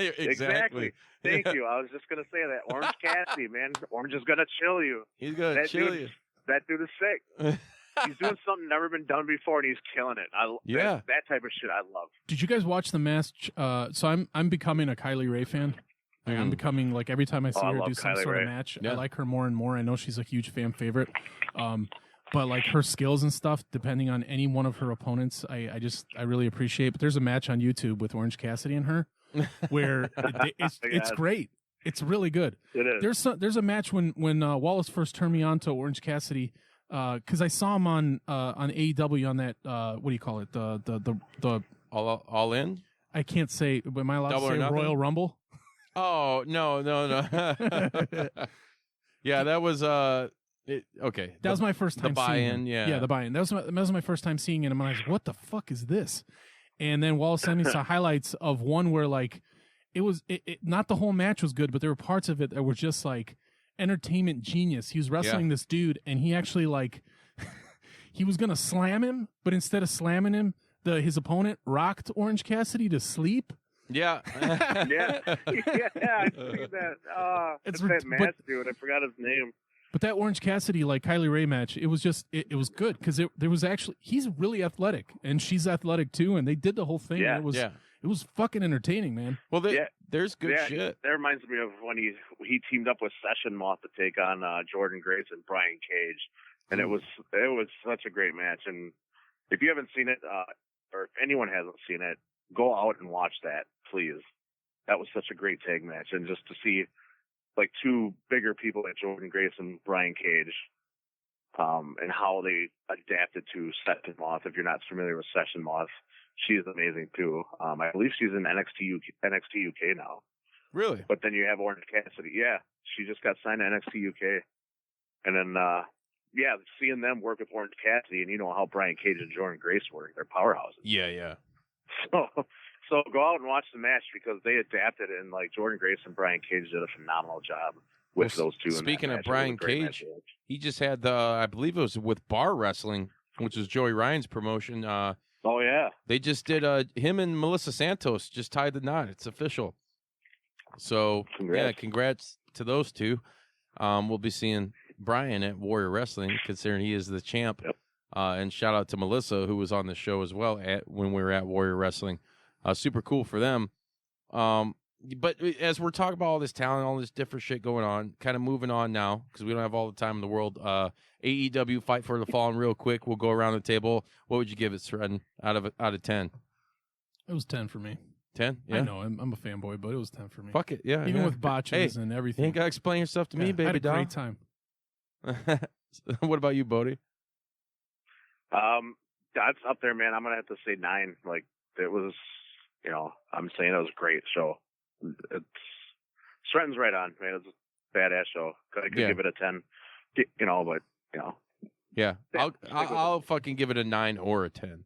Exactly. Thank you. I was just going to say that. Orange Cassidy, man. Orange is going to chill you. He's going to chill you. That dude is sick. He's doing something never been done before, and he's killing it. That type of shit I love. Did you guys watch the match? So I'm becoming a Kylie Ray fan. I'm becoming every time I see her do some sort of match, I like her more and more. I know she's a huge fan favorite, but her skills and stuff, depending on any one of her opponents, I really appreciate. But there's a match on YouTube with Orange Cassidy and her, where it's great. It's really good. It is. There's a match when Wallace first turned me on to Orange Cassidy, because I saw him on AEW on that what do you call it the all in. I can't say. Am I allowed Double to or say nothing? Royal Rumble? Oh, no. Yeah, that was okay. That was my first time seeing it. Yeah, the buy-in. That was my first time seeing it, and I was like, what the fuck is this? And then Wallace sent me some highlights of one where it was not the whole match was good, but there were parts of it that were just entertainment genius. He was wrestling this dude, and he actually he was gonna slam him, but instead of slamming him, his opponent rocked Orange Cassidy to sleep. Yeah. yeah, I've seen that. It's that match dude. I forgot his name. But that Orange Cassidy, Kylie Ray match, it was just, it was good because there was actually, he's really athletic and she's athletic too. And they did the whole thing. Yeah. And it was fucking entertaining, man. Well, there's good shit. That reminds me of when he teamed up with Session Moth to take on Jordan Grace and Brian Cage. And it was such a great match. And if you haven't seen it, or if anyone hasn't seen it, go out and watch that, please. That was such a great tag match. And just to see two bigger people like Jordan Grace and Brian Cage, and how they adapted to Session Moth. If you're not familiar with Session Moth, she is amazing too. I believe she's in NXT UK now. Really? But then you have Orange Cassidy. Yeah, she just got signed to NXT UK. And then, seeing them work with Orange Cassidy, and you know how Brian Cage and Jordan Grace work, they're powerhouses. Yeah. So go out and watch the match because they adapted it, and Jordan Grace and Brian Cage did a phenomenal job. with those two. Speaking in that of match. Brian Cage, he just had I believe it was with Bar Wrestling, which is Joey Ryan's promotion. Oh yeah, they just did him and Melissa Santos just tied the knot. It's official. So congrats to those two. We'll be seeing Brian at Warrior Wrestling, considering he is the champ. Yep. And shout out to Melissa, who was on the show as well when we were at Warrior Wrestling. Super cool for them. But as we're talking about all this talent, all this different shit going on, kind of moving on now, because we don't have all the time in the world. AEW Fight for the Fallen real quick. We'll go around the table. What would you give it, Sreten, out of 10? It was 10 for me. 10? Yeah. I know, I'm a fanboy, but it was 10 for me. Fuck it, yeah. Even with botches and everything. You ain't got to explain yourself to me, baby I had a doll. great time. What about you, Bodie? That's up there, man. I'm gonna have to say 9. Like, it was, I'm saying it was a great show. Sreten's right on, man. It's a badass show. I could give it a 10, but. Yeah, I'll fucking give it a 9 or a 10.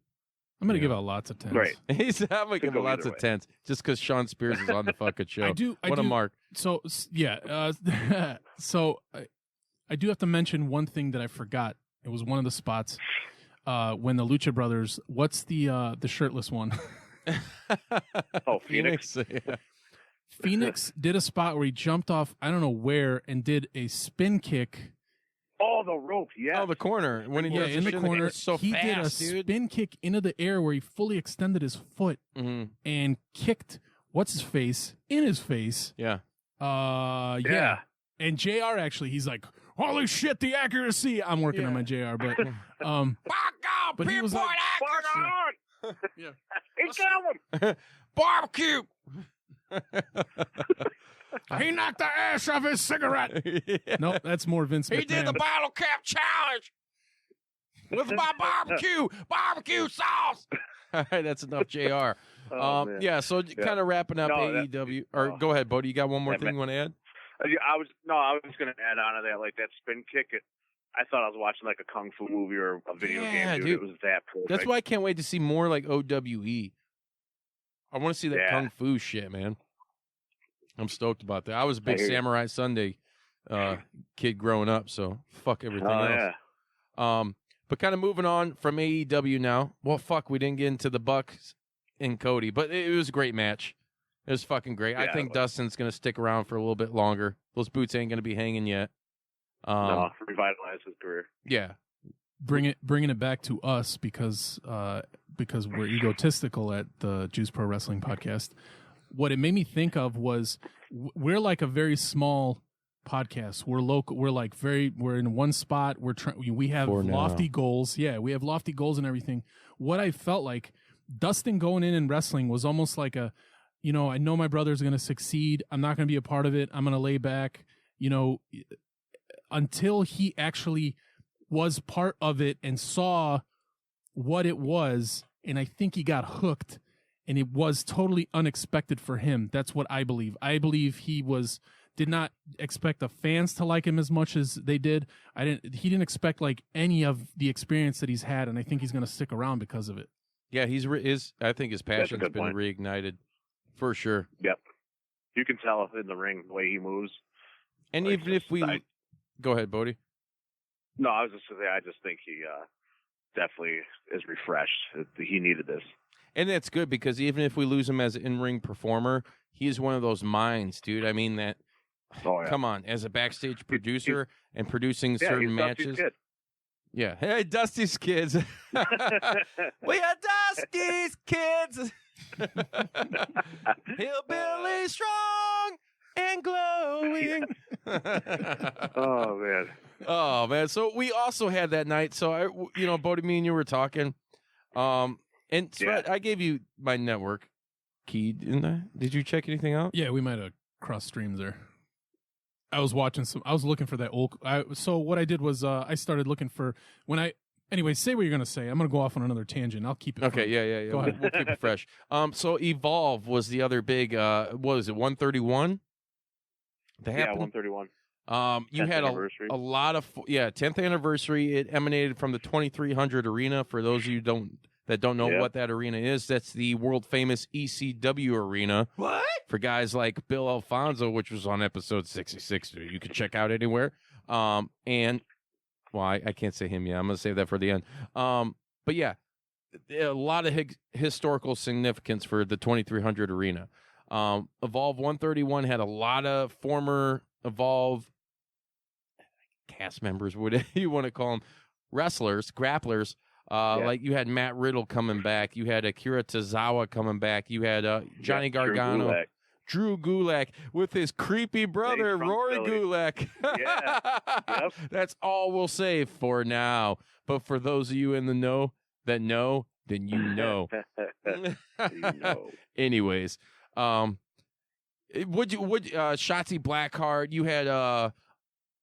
I'm gonna give out lots of 10s. Right. I'm gonna give it lots of 10s just because Sean Spears is on the fucking show. What a mark. So yeah, so I do have to mention one thing that I forgot. It was one of the spots when the Lucha Brothers. What's the shirtless one? Oh, Phoenix. Yeah. Phoenix did a spot where he jumped off, I don't know where, and did a spin kick. Oh, the rope, yeah. Oh, the corner. When he does in the corner, so he fast, did a dude. spin kick into the air where he fully extended his foot and kicked what's his face in his face. Yeah. Yeah. And JR actually, he's like, holy shit, the accuracy. I'm working on my JR, but but he was like, yeah. He got him. Barbecue. He knocked the ash off his cigarette. Yeah. Nope, that's more Vince McMahon. He did the bottle cap challenge with my barbecue sauce. All right, that's enough, JR. Yeah, so kind of wrapping up AEW. Go ahead, Bodie. You got one more thing you want to add? I was going to add on to that, like that spin kick. I thought I was watching like a kung fu movie or a video game, dude. It was that perfect. That's why I can't wait to see more like OWE. I want to see that kung fu shit, man. I'm stoked about that. I was a big Samurai Sunday kid growing up, so fuck everything else. Yeah. But kind of moving on from AEW now. Well, fuck, we didn't get into the Bucks and Cody, but it was a great match. It was fucking great. I think Dustin's going to stick around for a little bit longer. Those boots ain't going to be hanging yet. No, revitalize his career. Yeah. Bringing it back to us because we're egotistical at the Juice Pro Wrestling Podcast. What it made me think of was we're like a very small podcast. We're local. We're in one spot. We have lofty goals. Yeah, we have lofty goals and everything. What I felt like Dustin going in and wrestling was almost like I know my brother's going to succeed. I'm not going to be a part of it. I'm going to lay back, until he actually was part of it and saw what it was. And I think he got hooked. And it was totally unexpected for him. That's what I believe. I believe he did not expect the fans to like him as much as they did. He didn't expect like any of the experience that he's had, and I think he's going to stick around because of it. Yeah, I think his passion's been reignited for sure. Yep, you can tell in the ring the way he moves. And even if go ahead, Bodie. No, I was just going to say I just think he definitely is refreshed. He needed this. And that's good because even if we lose him as an in-ring performer, he is one of those minds, dude. I mean that. Come on, as a backstage producer and producing certain matches. Yeah, hey, Dusty's kids. We are Dusty's kids. Hillbilly strong and glowing. Oh man. So we also had that night. So Bodie, me and you were talking. And I gave you my network key, didn't I? Did you check anything out? Yeah, we might have cross streams there. I was looking for that old. So what I did was I started looking for Anyway, say what you're gonna say. I'm gonna go off on another tangent. I'll keep it. Okay, yeah. Go ahead. We'll keep it fresh. So Evolve was the other big. What was it? 131. Yeah, 131. You had a lot of 10th anniversary. It emanated from the 2300 arena. For those of you that don't know what that arena is, that's the world famous ECW arena. What? for guys like Bill Alfonso, which was on episode 66. You can check out anywhere. And well, I can't say him yet. I'm going to save that for the end. But yeah, a lot of historical significance for the 2300 arena. Evolve 131 had a lot of former Evolve cast members, whatever you want to call them, wrestlers, grapplers. Like you had Matt Riddle coming back. You had Akira Tozawa coming back. You had Johnny Gargano. Drew Gulak with his creepy brother, Rory Gulak. Yeah. Yep. That's all we'll say for now. But for those of you in the know that know, then you know. Anyways, Shotzi Blackheart, you had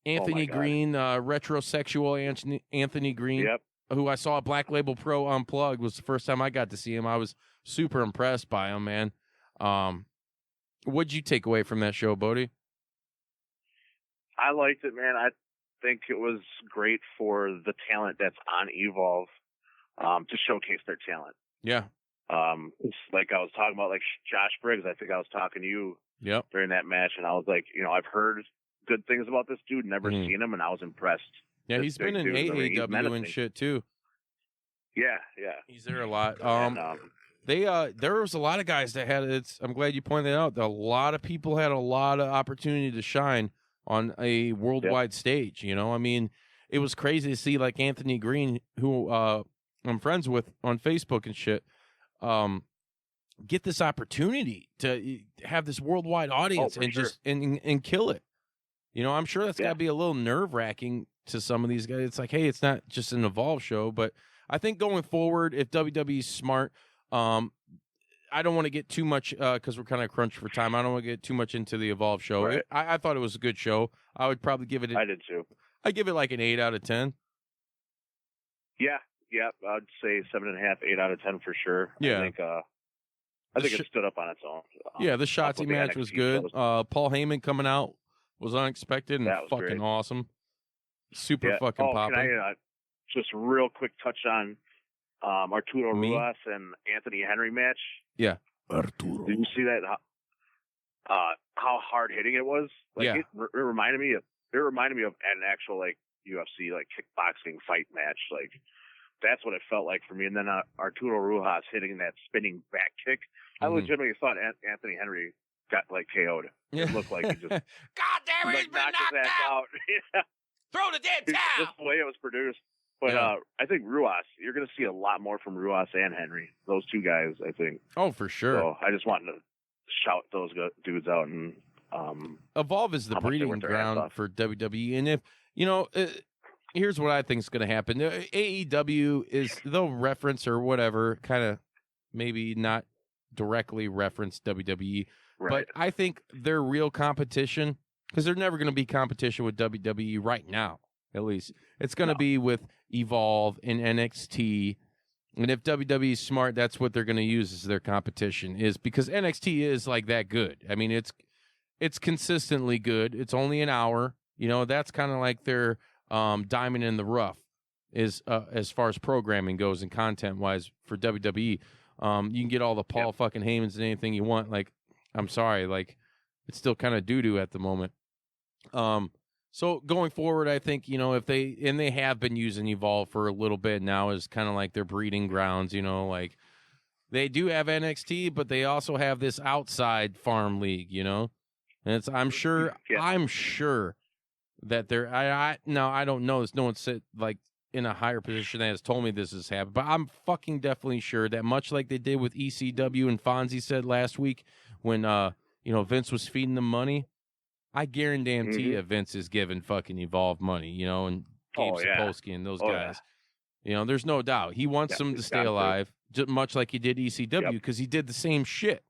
Anthony Green, retrosexual Anthony Green, who I saw at Black Label Pro Unplugged. Was the first time I got to see him. I was super impressed by him, man. What'd you take away from that show, Bodi? I liked it, man. I think it was great for the talent that's on Evolve to showcase their talent. Yeah. It's like I was talking about, like Josh Briggs. I think I was talking to you during that match, and I was like, I've heard good things about this dude, never seen him, and I was impressed. Yeah, he's been in AAW and shit too. Yeah. He's there a lot. There was a lot of guys that had it. I'm glad you pointed that out. A lot of people had a lot of opportunity to shine on a worldwide stage. I mean, it was crazy to see like Anthony Green, who I'm friends with on Facebook and shit, get this opportunity to have this worldwide audience just kill it. I'm sure that's got to be a little nerve-wracking to some of these guys. It's like, hey, it's not just an Evolve show, but I think going forward, if WWE's smart, I don't want to get too much because we're kind of crunched for time. I don't want to get too much into the Evolve show. Right. I thought it was a good show. I would probably give it. I did too. I'd give it like an 8 out of 10. Yeah. I'd say 7.5, 8 out of 10 for sure. Yeah. I think it stood up on its own. The Shotzi match was good. Paul Heyman coming out was unexpected and fucking awesome. Super fucking popping. Can I just real quick touch on Arturo Ruas and Anthony Henry match? Yeah. Arturo. Did you see that? How hard hitting it was? It reminded me of an actual UFC kickboxing fight match. That's what it felt like for me. And then Arturo Ruas hitting that spinning back kick. I legitimately thought Anthony Henry got KO'd. It looked like he just God damn it, he's been knocked out. Throw the dead towel. Just the way it was produced. But I think Ruas, you're going to see a lot more from Ruas and Henry. Those two guys, I think. Oh, for sure. So I just wanted to shout those dudes out. And Evolve is the breeding ground for WWE. And if, here's what I think is going to happen. AEW they'll reference or whatever, kind of maybe not directly reference WWE. Right. But I think their real competition, because they're never going to be competition with WWE right now, at least. It's going to be with Evolve and NXT. And if WWE is smart, that's what they're going to use as their competition, is because NXT is that good. I mean, it's consistently good. It's only an hour. That's kind of like their diamond in the rough is as far as programming goes and content-wise for WWE. You can get all the Paul fucking Heymans and anything you want. I'm sorry, it's still kind of doo-doo at the moment. So going forward, I think, if they have been using Evolve for a little bit now as kind of like their breeding grounds, they do have NXT, but they also have this outside farm league, and I'm sure that they're, I don't know this. No one said in a higher position that has told me this has happened, but I'm fucking definitely sure that much like they did with ECW and Fonzie said last week when, Vince was feeding them money, I guarantee you Vince is giving fucking Evolve money, and Gabe Sapolsky and those guys. There's no doubt. He wants them to stay alive, just much like he did ECW, because he did the same shit.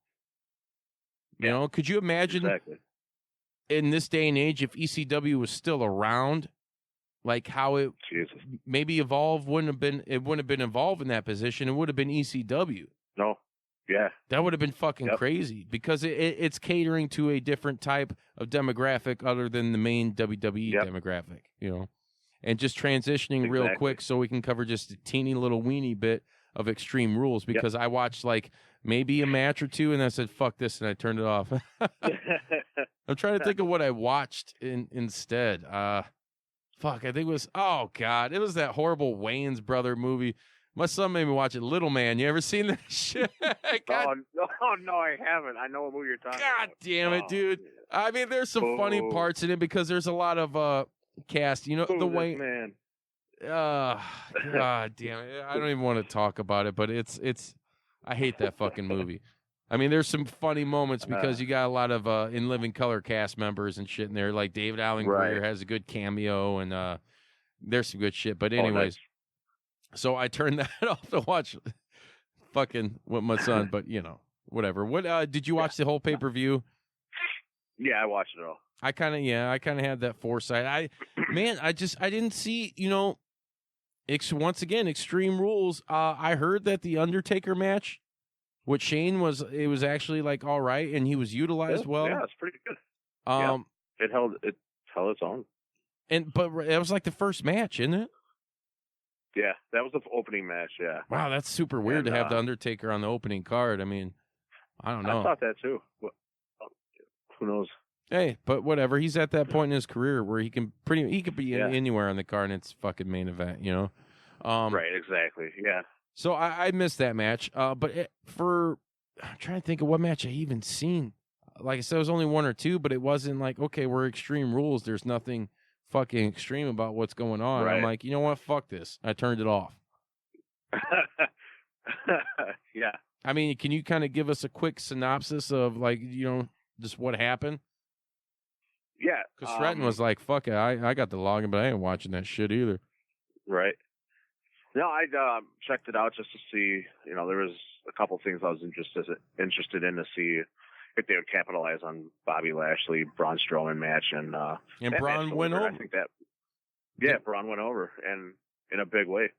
Could you imagine in this day and age if ECW was still around, how it maybe Evolve wouldn't have been involved in that position. It would have been ECW. No. Yeah. That would have been fucking crazy because it's catering to a different type of demographic other than the main WWE demographic, and just transitioning real quick so we can cover just a teeny little weeny bit of Extreme Rules because I watched maybe a match or two, and I said, fuck this, and I turned it off. I'm trying to think of what I watched instead. Fuck, I think it was, oh, God, it was that horrible Wayans brother movie. My son made me watch it, Little Man. You ever seen that shit? God, no, I haven't. I know what movie you're talking God about. damn it, dude. I mean, there's some funny parts in it because there's a lot of cast. You know, the Wayne. Man. God damn it. I don't even want to talk about it, but it's I hate that fucking movie. I mean, there's some funny moments because you got a lot of In Living Color cast members and shit in there. Like David Allen Greer has a good cameo, and there's some good shit. But anyways, so I turned that off to watch fucking with my son. But you know, whatever. What did you watch the whole pay-per-view? Yeah, I watched it all. I kind of had that foresight. I didn't see, you know, once again, Extreme Rules. I heard that the Undertaker match with Shane was actually like all right, and he was utilized well. Yeah, it's pretty good. It held its own. But it was like the first match, isn't it? Yeah, that was the opening match. Yeah. Wow, that's super weird to have the Undertaker on the opening card. I mean, I don't know. I thought that too. Who knows? Hey, but whatever. He's at that point in his career where he could be anywhere on the card, and it's fucking main event, you know. Right, exactly. Yeah. So I missed that match. But I'm trying to think of what match I even seen. Like I said, it was only one or two, but it wasn't like, okay, we're Extreme Rules. There's nothing fucking extreme about what's going on. Right. I'm like, you know what? Fuck this. I turned it off. Yeah. I mean, can you kind of give us a quick synopsis of like, you know, just what happened? Yeah. Because Sreten was like, fuck it. I got the login, but I ain't watching that shit either. Right. No, I checked it out just to see, you know, there was a couple things I was interested in to see if they would capitalize on Bobby Lashley, Braun Strowman match, and Braun went over. I think Braun went over, and in a big way.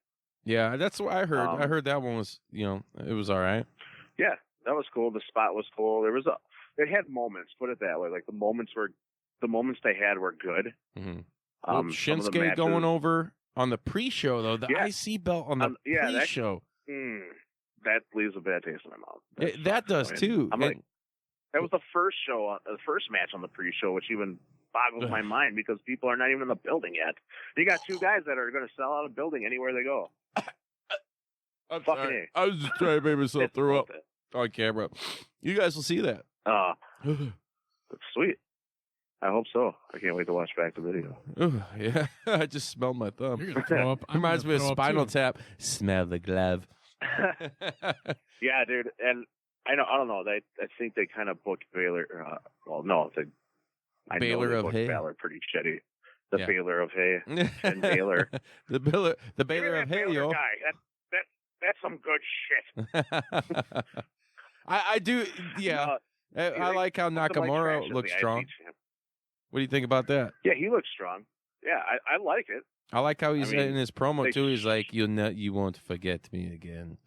Yeah, that's what I heard. I heard that one was, you know, it was all right. Yeah, that was cool. The spot was cool. It had moments. Put it that way. Like the moments they had were good. Mm-hmm. Shinsuke going over on the pre-show though. The IC belt on the pre-show. That leaves a bad taste in my mouth. That does too. I'm like, that was the first match on the pre-show, which even boggles my mind because people are not even in the building yet. You got two guys that are going to sell out a building anywhere they go. I'm sorry. I was just trying to make myself throw up on camera. You guys will see that. That's sweet. I hope so. I can't wait to watch back the video. Yeah, I just smelled my thumb. You're gonna throw up. Reminds me of Spinal Tap. Smell the glove. Yeah, dude. And I don't know. I think they kind of booked Baylor. Baylor of Hay. Baylor pretty shitty. The Baylor of Hay and Baylor. the Baylor of Hay, yo. Guy. That's some good shit. I do. Yeah, I like how Nakamura looks strong. What do you think about that? Yeah, he looks strong. Yeah, I like it. I like how he's in his promo too. He's like, you won't forget me again.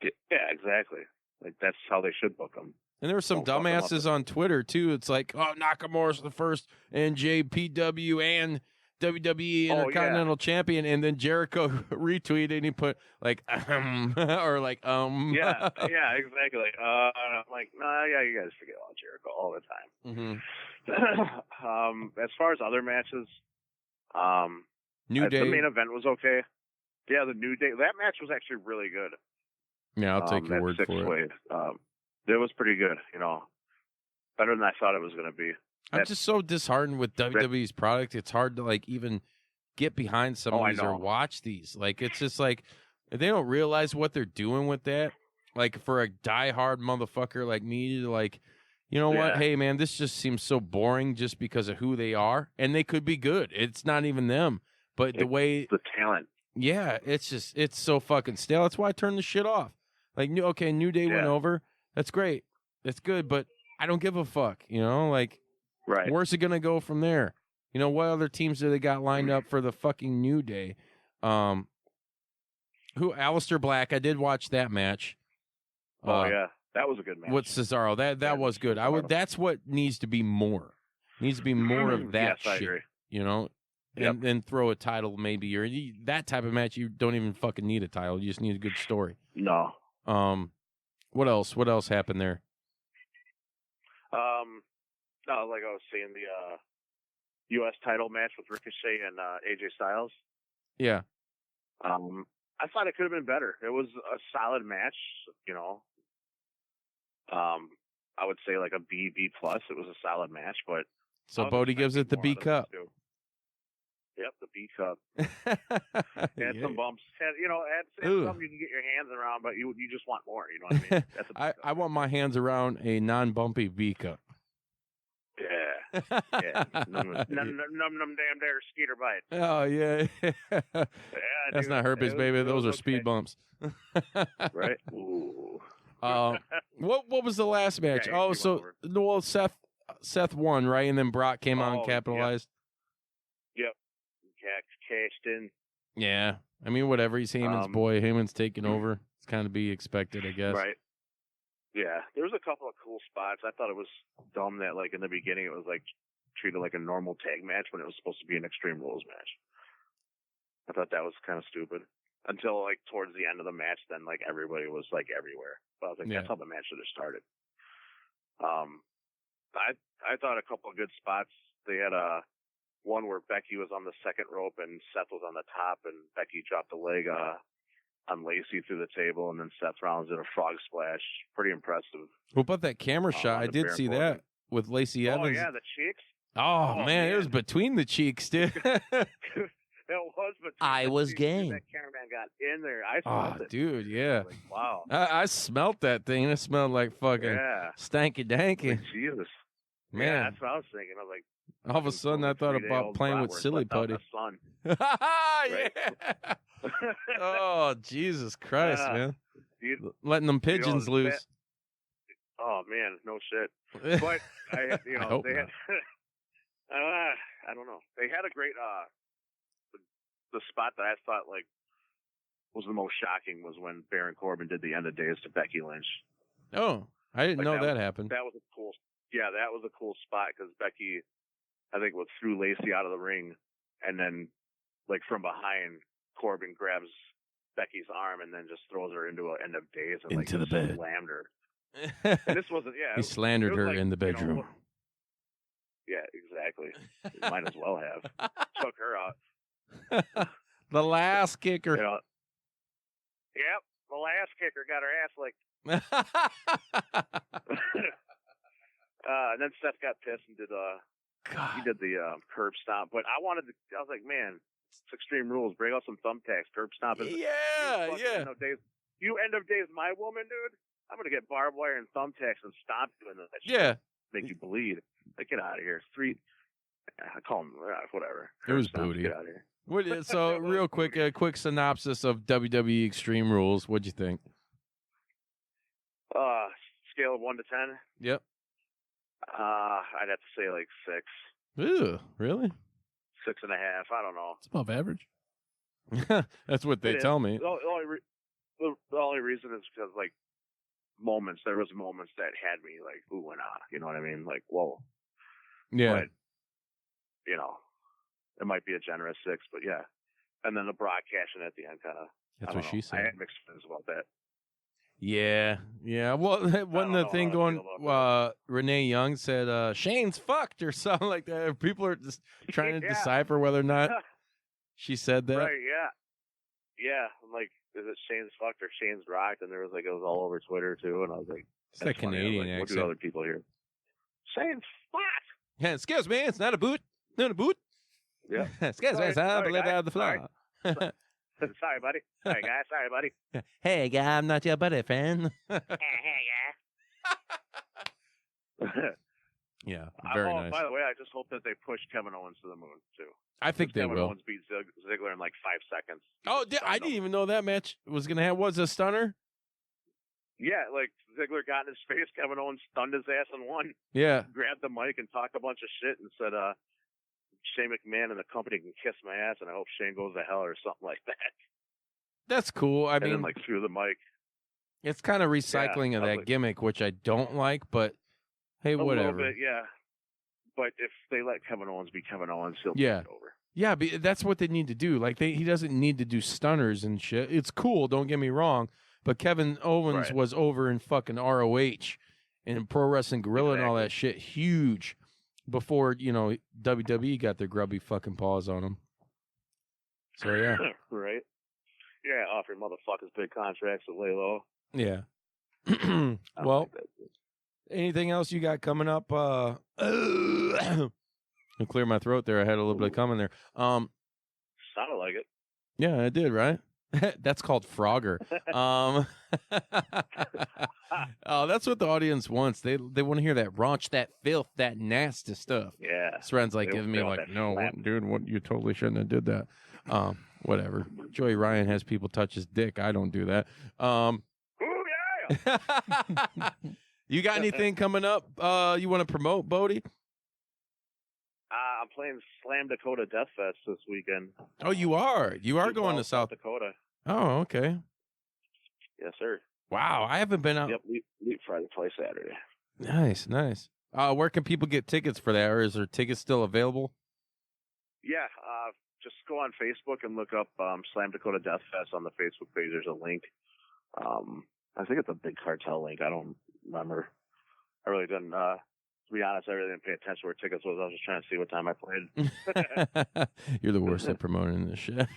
Yeah, exactly. Like that's how they should book him. And there were some dumbasses on Twitter too. It's like, oh, Nakamura's the first NJPW and WWE Intercontinental Champion, and then Jericho retweeted and he put like or like yeah, exactly. I'm like, nah, yeah, you guys forget about Jericho all the time. Mm-hmm. As far as other matches, New Day. The main event was okay. Yeah, the New Day. That match was actually really good. Yeah, I'll take your word for it. It was pretty good. You know, better than I thought it was going to be. I'm just so disheartened with WWE's product. It's hard to like even get behind some of these or watch these. Like it's just like they don't realize what they're doing with that. Like for a diehard motherfucker like me to like, you know what? Hey man, this just seems so boring just because of who they are, and they could be good. It's not even them, but the way the talent. Yeah, it's so fucking stale. That's why I turned the shit off. Like New Day went over. That's great. That's good, but I don't give a fuck. You know, like. Right. Where's it going to go from there? You know, what other teams do they got lined up for the fucking New Day? Aleister Black, I did watch that match. Yeah. That was a good match. With Cesaro. That was good. That's what needs to be more. Needs to be more of that shit. I agree. You know? And then throw a title maybe, or that type of match, you don't even fucking need a title. You just need a good story. No. What else? What else happened there? No, like I was saying, the U.S. title match with Ricochet and AJ Styles. Yeah. I thought it could have been better. It was a solid match, you know. I would say like a B plus. It was a solid match, but So Bodi gives it the B cup. Yep, the B cup. Had some bumps. Had Ooh. some you can get your hands around, but you just want more. You know what I mean? That's I want my hands around a non-bumpy B cup. Yeah. Yeah. Num damn dare skeeter bite. Oh yeah. Yeah, That's dude, not herpes, baby. Those are okay. speed bumps. Right? Ooh. What was the last match? Yeah, Oh, you so went well, Seth won, right? And then Brock came out and capitalized. Yep. Cashed in. Yeah. I mean, whatever. He's Heyman's boy. Heyman's taking over. It's kind of be expected, I guess. Right. Yeah. There was a couple of cool spots. I thought it was dumb that, like, in the beginning it was, like, treated like a normal tag match when it was supposed to be an Extreme Rules match. I thought that was kind of stupid. Until, like, towards the end of the match, then, like, everybody was, like, everywhere. But I was like, that's how the match should have started. I thought a couple of good spots. They had one where Becky was on the second rope and Seth was on the top, and Becky dropped a leg on Lacey through the table, and then Seth Rollins did a frog splash. Pretty impressive. What about that camera shot? I did see that with Lacey Evans. Oh, yeah, the cheeks. Oh, man, it was between the cheeks, dude. It was between I was game. That cameraman got in there. I smelled it. Dude, yeah. Like, wow. I smelt that thing. It smelled like fucking stanky danky. Like, Jesus. Man. Yeah, that's what I was thinking. I was like, all of a sudden, I thought about playing with silly putty. Yeah. Oh, Jesus Christ, man. Letting them pigeons loose. Oh, man, no shit. But, they had, I don't know. They had a great, the spot that I thought, like, was the most shocking was when Baron Corbin did the end of days to Becky Lynch. Oh, I didn't know that happened. That was a cool, that was a cool spot because Becky, I think, threw Lacey out of the ring, and then, like, from behind, Corbin grabs Becky's arm and then just throws her into an end of days and into the bed. Slammed her. And this wasn't, he slandered her in the bedroom. Yeah, exactly. Might as well have. Took her out. The last kicker. Yep, the last kicker got her ass licked. And then Seth got pissed and did the curb stomp. But I was like, man, it's Extreme Rules. Bring out some thumbtacks. Curb stomp. Yeah. You end of days, my woman, dude. I'm gonna get barbed wire and thumbtacks and stomp you in that shit. Yeah. Make you bleed. Like, get out of here. I call him whatever. It was booty. Get out of here. So, real quick, a quick synopsis of WWE Extreme Rules. What'd you think? Scale of 1 to 10. Yep. I'd have to say like 6. Ooh, really? 6.5. I don't know. It's above average. That's what they tell me. The only reason is because, like, there was moments that had me like ooh and ah, you know what I mean? Like, whoa. Yeah. But, it might be a generous 6, but yeah. And then the Brock cashing at the end kind of. That's what she said. I had mixed feelings about that. Yeah. Well, wasn't the thing going? Renee Young said Shane's fucked or something like that. People are just trying to decipher whether or not she said that. Right? Yeah. I'm like, is it Shane's fucked or Shane's rocked? And it was all over Twitter too. And I was like, it's that Canadian accent. What do other people hear? Shane's fucked. Yeah, excuse me, it's not a boot. Not a boot. Yeah. Excuse me, I believe out of the floor. Sorry, buddy. Sorry, guy. Sorry, buddy. Hey, guy, I'm not your buddy, friend. Hey, yeah, very nice. By the way, I just hope that they push Kevin Owens to the moon, too. I think they Kevin will. Owens beat Ziggler in like 5 seconds. Oh, I didn't even know that match was going to have. Was a stunner? Yeah, like Ziggler got in his face. Kevin Owens stunned his ass and won. Yeah. Grabbed the mic and talked a bunch of shit and said, Shane McMahon and the company can kiss my ass, and I hope Shane goes to hell or something like that. That's cool. I mean, then, like, threw the mic. It's kind of recycling of that gimmick, which I don't like, but hey, whatever. A little bit, yeah. But if they let Kevin Owens be Kevin Owens, he'll be over. Yeah, but that's what they need to do. Like, he doesn't need to do stunners and shit. It's cool, don't get me wrong, But Kevin Owens Right. was over in fucking ROH and Pro Wrestling Guerrilla and all that Exactly. shit, huge, before, WWE got their grubby fucking paws on him. So, yeah. Right. Yeah, offering motherfuckers big contracts to lay low. Yeah. I don't Well, like that. anything else you got coming up? I'll clear my throat there. I had a little bit of coming there. Sounded like it. Yeah, I did, right? That's called Frogger. Oh, that's what the audience wants. They want to hear that raunch, that filth, that nasty stuff. Yeah. Sren's like They giving me want like, that no, slap. dude, what, you totally shouldn't have did that. Whatever. Joey Ryan has people touch his dick. I don't do that. Ooh, yeah. You got anything coming up you want to promote, Bodie? I'm playing Slam Dakota Death Fest this weekend. Oh, you are. You are going to South Dakota. Oh, okay. Yes, sir. Wow, I haven't been out. Yep, Leap Friday, play Saturday. Nice. Where can people get tickets for that, or is there tickets still available? Yeah, just go on Facebook and look up Slam Dakota Death Fest on the Facebook page. There's a link. I think it's a Big Cartel link. I don't remember. I really didn't. To be honest, I really didn't pay attention where tickets was. I was just trying to see what time I played. You're the worst at promoting this shit.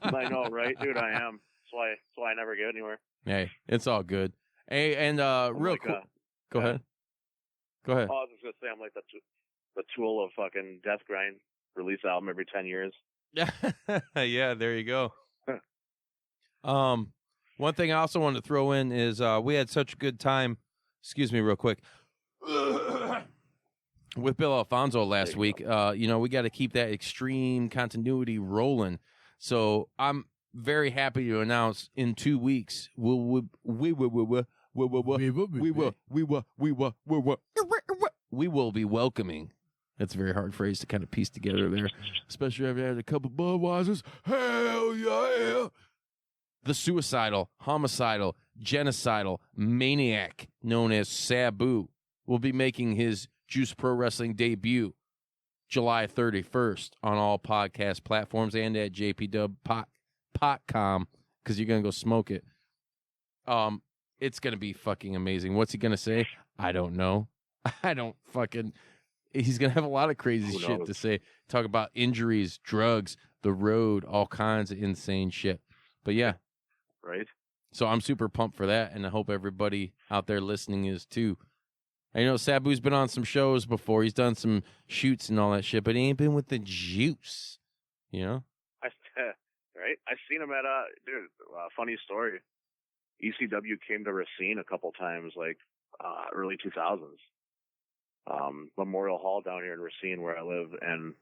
I know, right, dude? I am. That's why I never get anywhere. Hey, it's all good. Hey, and real like, quick, go ahead. Go ahead. Oh, I was just gonna say I'm like the Tool of fucking Death Grind. Release album every 10 years. Yeah, there you go. One thing I also wanted to throw in is we had such a good time. Excuse me, real quick. With Bill Alfonso last week, we got to keep that extreme continuity rolling. So I'm very happy to announce in 2 weeks we will be welcoming. That's a very hard phrase to kind of piece together there, especially after I had a couple Budweisers. Hell yeah! The suicidal, homicidal, genocidal maniac known as Sabu will be making his Juice Pro Wrestling debut July 31st on all podcast platforms and at jpdubpot.com because you're going to go smoke it. It's going to be fucking amazing. What's he going to say? I don't know. He's going to have a lot of crazy shit to say. Talk about injuries, drugs, the road, all kinds of insane shit. But yeah. Right. So I'm super pumped for that, and I hope everybody out there listening is too. I Sabu's been on some shows before. He's done some shoots and all that shit, but he ain't been with the juice, Right. I seen him at funny story. ECW came to Racine a couple times, like early 2000s. Memorial Hall down here in Racine where I live, and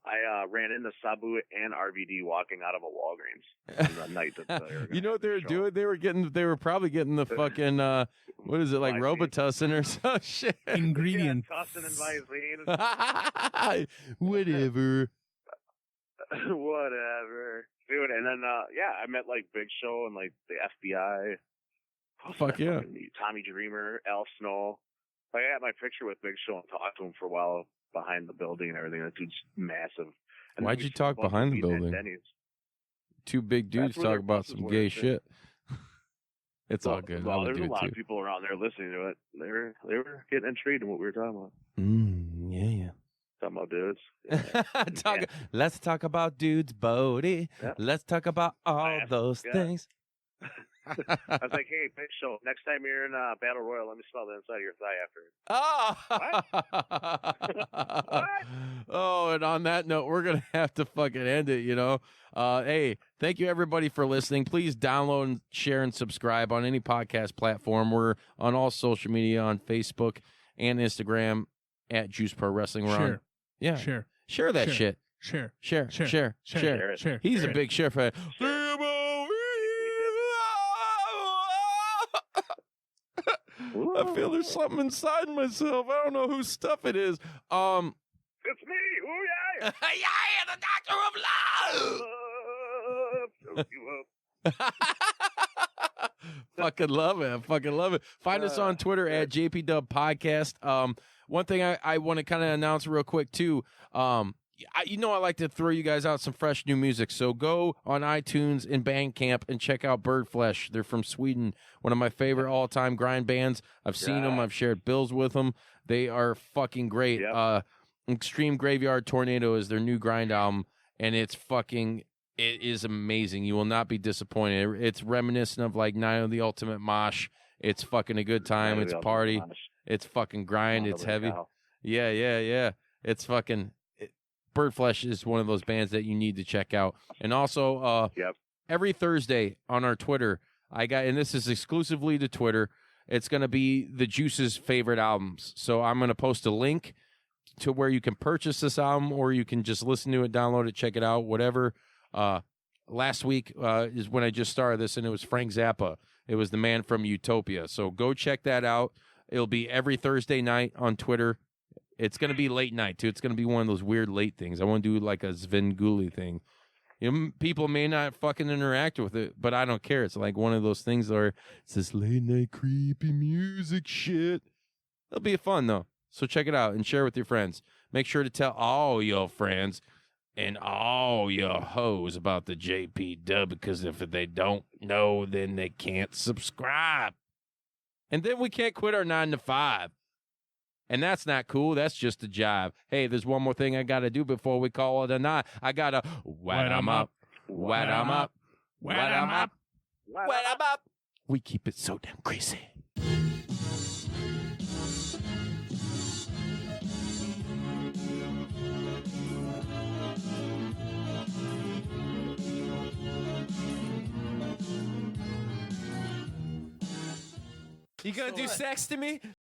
I ran into Sabu and RVD walking out of a Walgreens on the night that you know what they were doing? They were probably getting the fucking what is it, like Robitussin or some shit ingredient. Yeah, Tussin and Visine. Whatever. Whatever, dude. And then I met like Big Show and like the FBI. Fuck yeah. Tommy Dreamer, Al Snow. Like, I got my picture with Big Show and talked to him for a while behind the building and everything. That dude's massive. And why'd you talk behind the building? Two big dudes talk about some gay shit. It's all good. Well, there's a lot of people around there listening to it. They were getting intrigued in what we were talking about. Yeah. Talking about dudes. Yeah. Let's talk about dudes, Bodie. Yeah. Let's talk about all those things. I was like, hey, Big Show, next time you're in Battle Royal, let me smell the inside of your thigh after. Oh! What? Oh, and on that note, we're going to have to fucking end it, Hey, thank you, everybody, for listening. Please download and share and subscribe on any podcast platform. We're on all social media, on Facebook and Instagram at Juice Pro Wrestling. We're on. Yeah. Share that shit. Share. He's a big share fan. I feel there's something inside myself. I don't know whose stuff it is. It's me. Ooh, yeah. Yeah, the Doctor of Love. Fucking love it. Find us on Twitter at JPDub Podcast. One thing I want to kind of announce real quick too. I like to throw you guys out some fresh new music. So go on iTunes and Bandcamp and check out Birdflesh. They're from Sweden, one of my favorite all-time grind bands. I've seen them. I've shared bills with them. They are fucking great. Yep. Extreme Graveyard Tornado is their new grind album, and it is amazing. You will not be disappointed. It's reminiscent of like Night of the Ultimate Mosh. It's fucking a good time. It's party. It's fucking grind. It's heavy. Yeah. It's fucking... Birdflesh is one of those bands that you need to check out. And also, every Thursday on our Twitter, and this is exclusively to Twitter, it's going to be the Juice's favorite albums. So I'm going to post a link to where you can purchase this album, or you can just listen to it, download it, check it out, whatever. Last week is when I just started this, and it was Frank Zappa. It was the man from Utopia. So go check that out. It'll be every Thursday night on Twitter. It's going to be late night, too. It's going to be one of those weird late things. I want to do like a Svengoolie thing. People may not fucking interact with it, but I don't care. It's like one of those things where it's this late night creepy music shit. It'll be fun, though. So check it out and share it with your friends. Make sure to tell all your friends and all your hoes about the JP Dub, because if they don't know, then they can't subscribe. And then we can't quit our 9 to 5. And that's not cool. That's just a job. Hey, there's one more thing I got to do before we call it a night. I got to wet 'em up, wet 'em up, wet 'em up, wet 'em up. We keep it so damn crazy. You gonna do sex to me?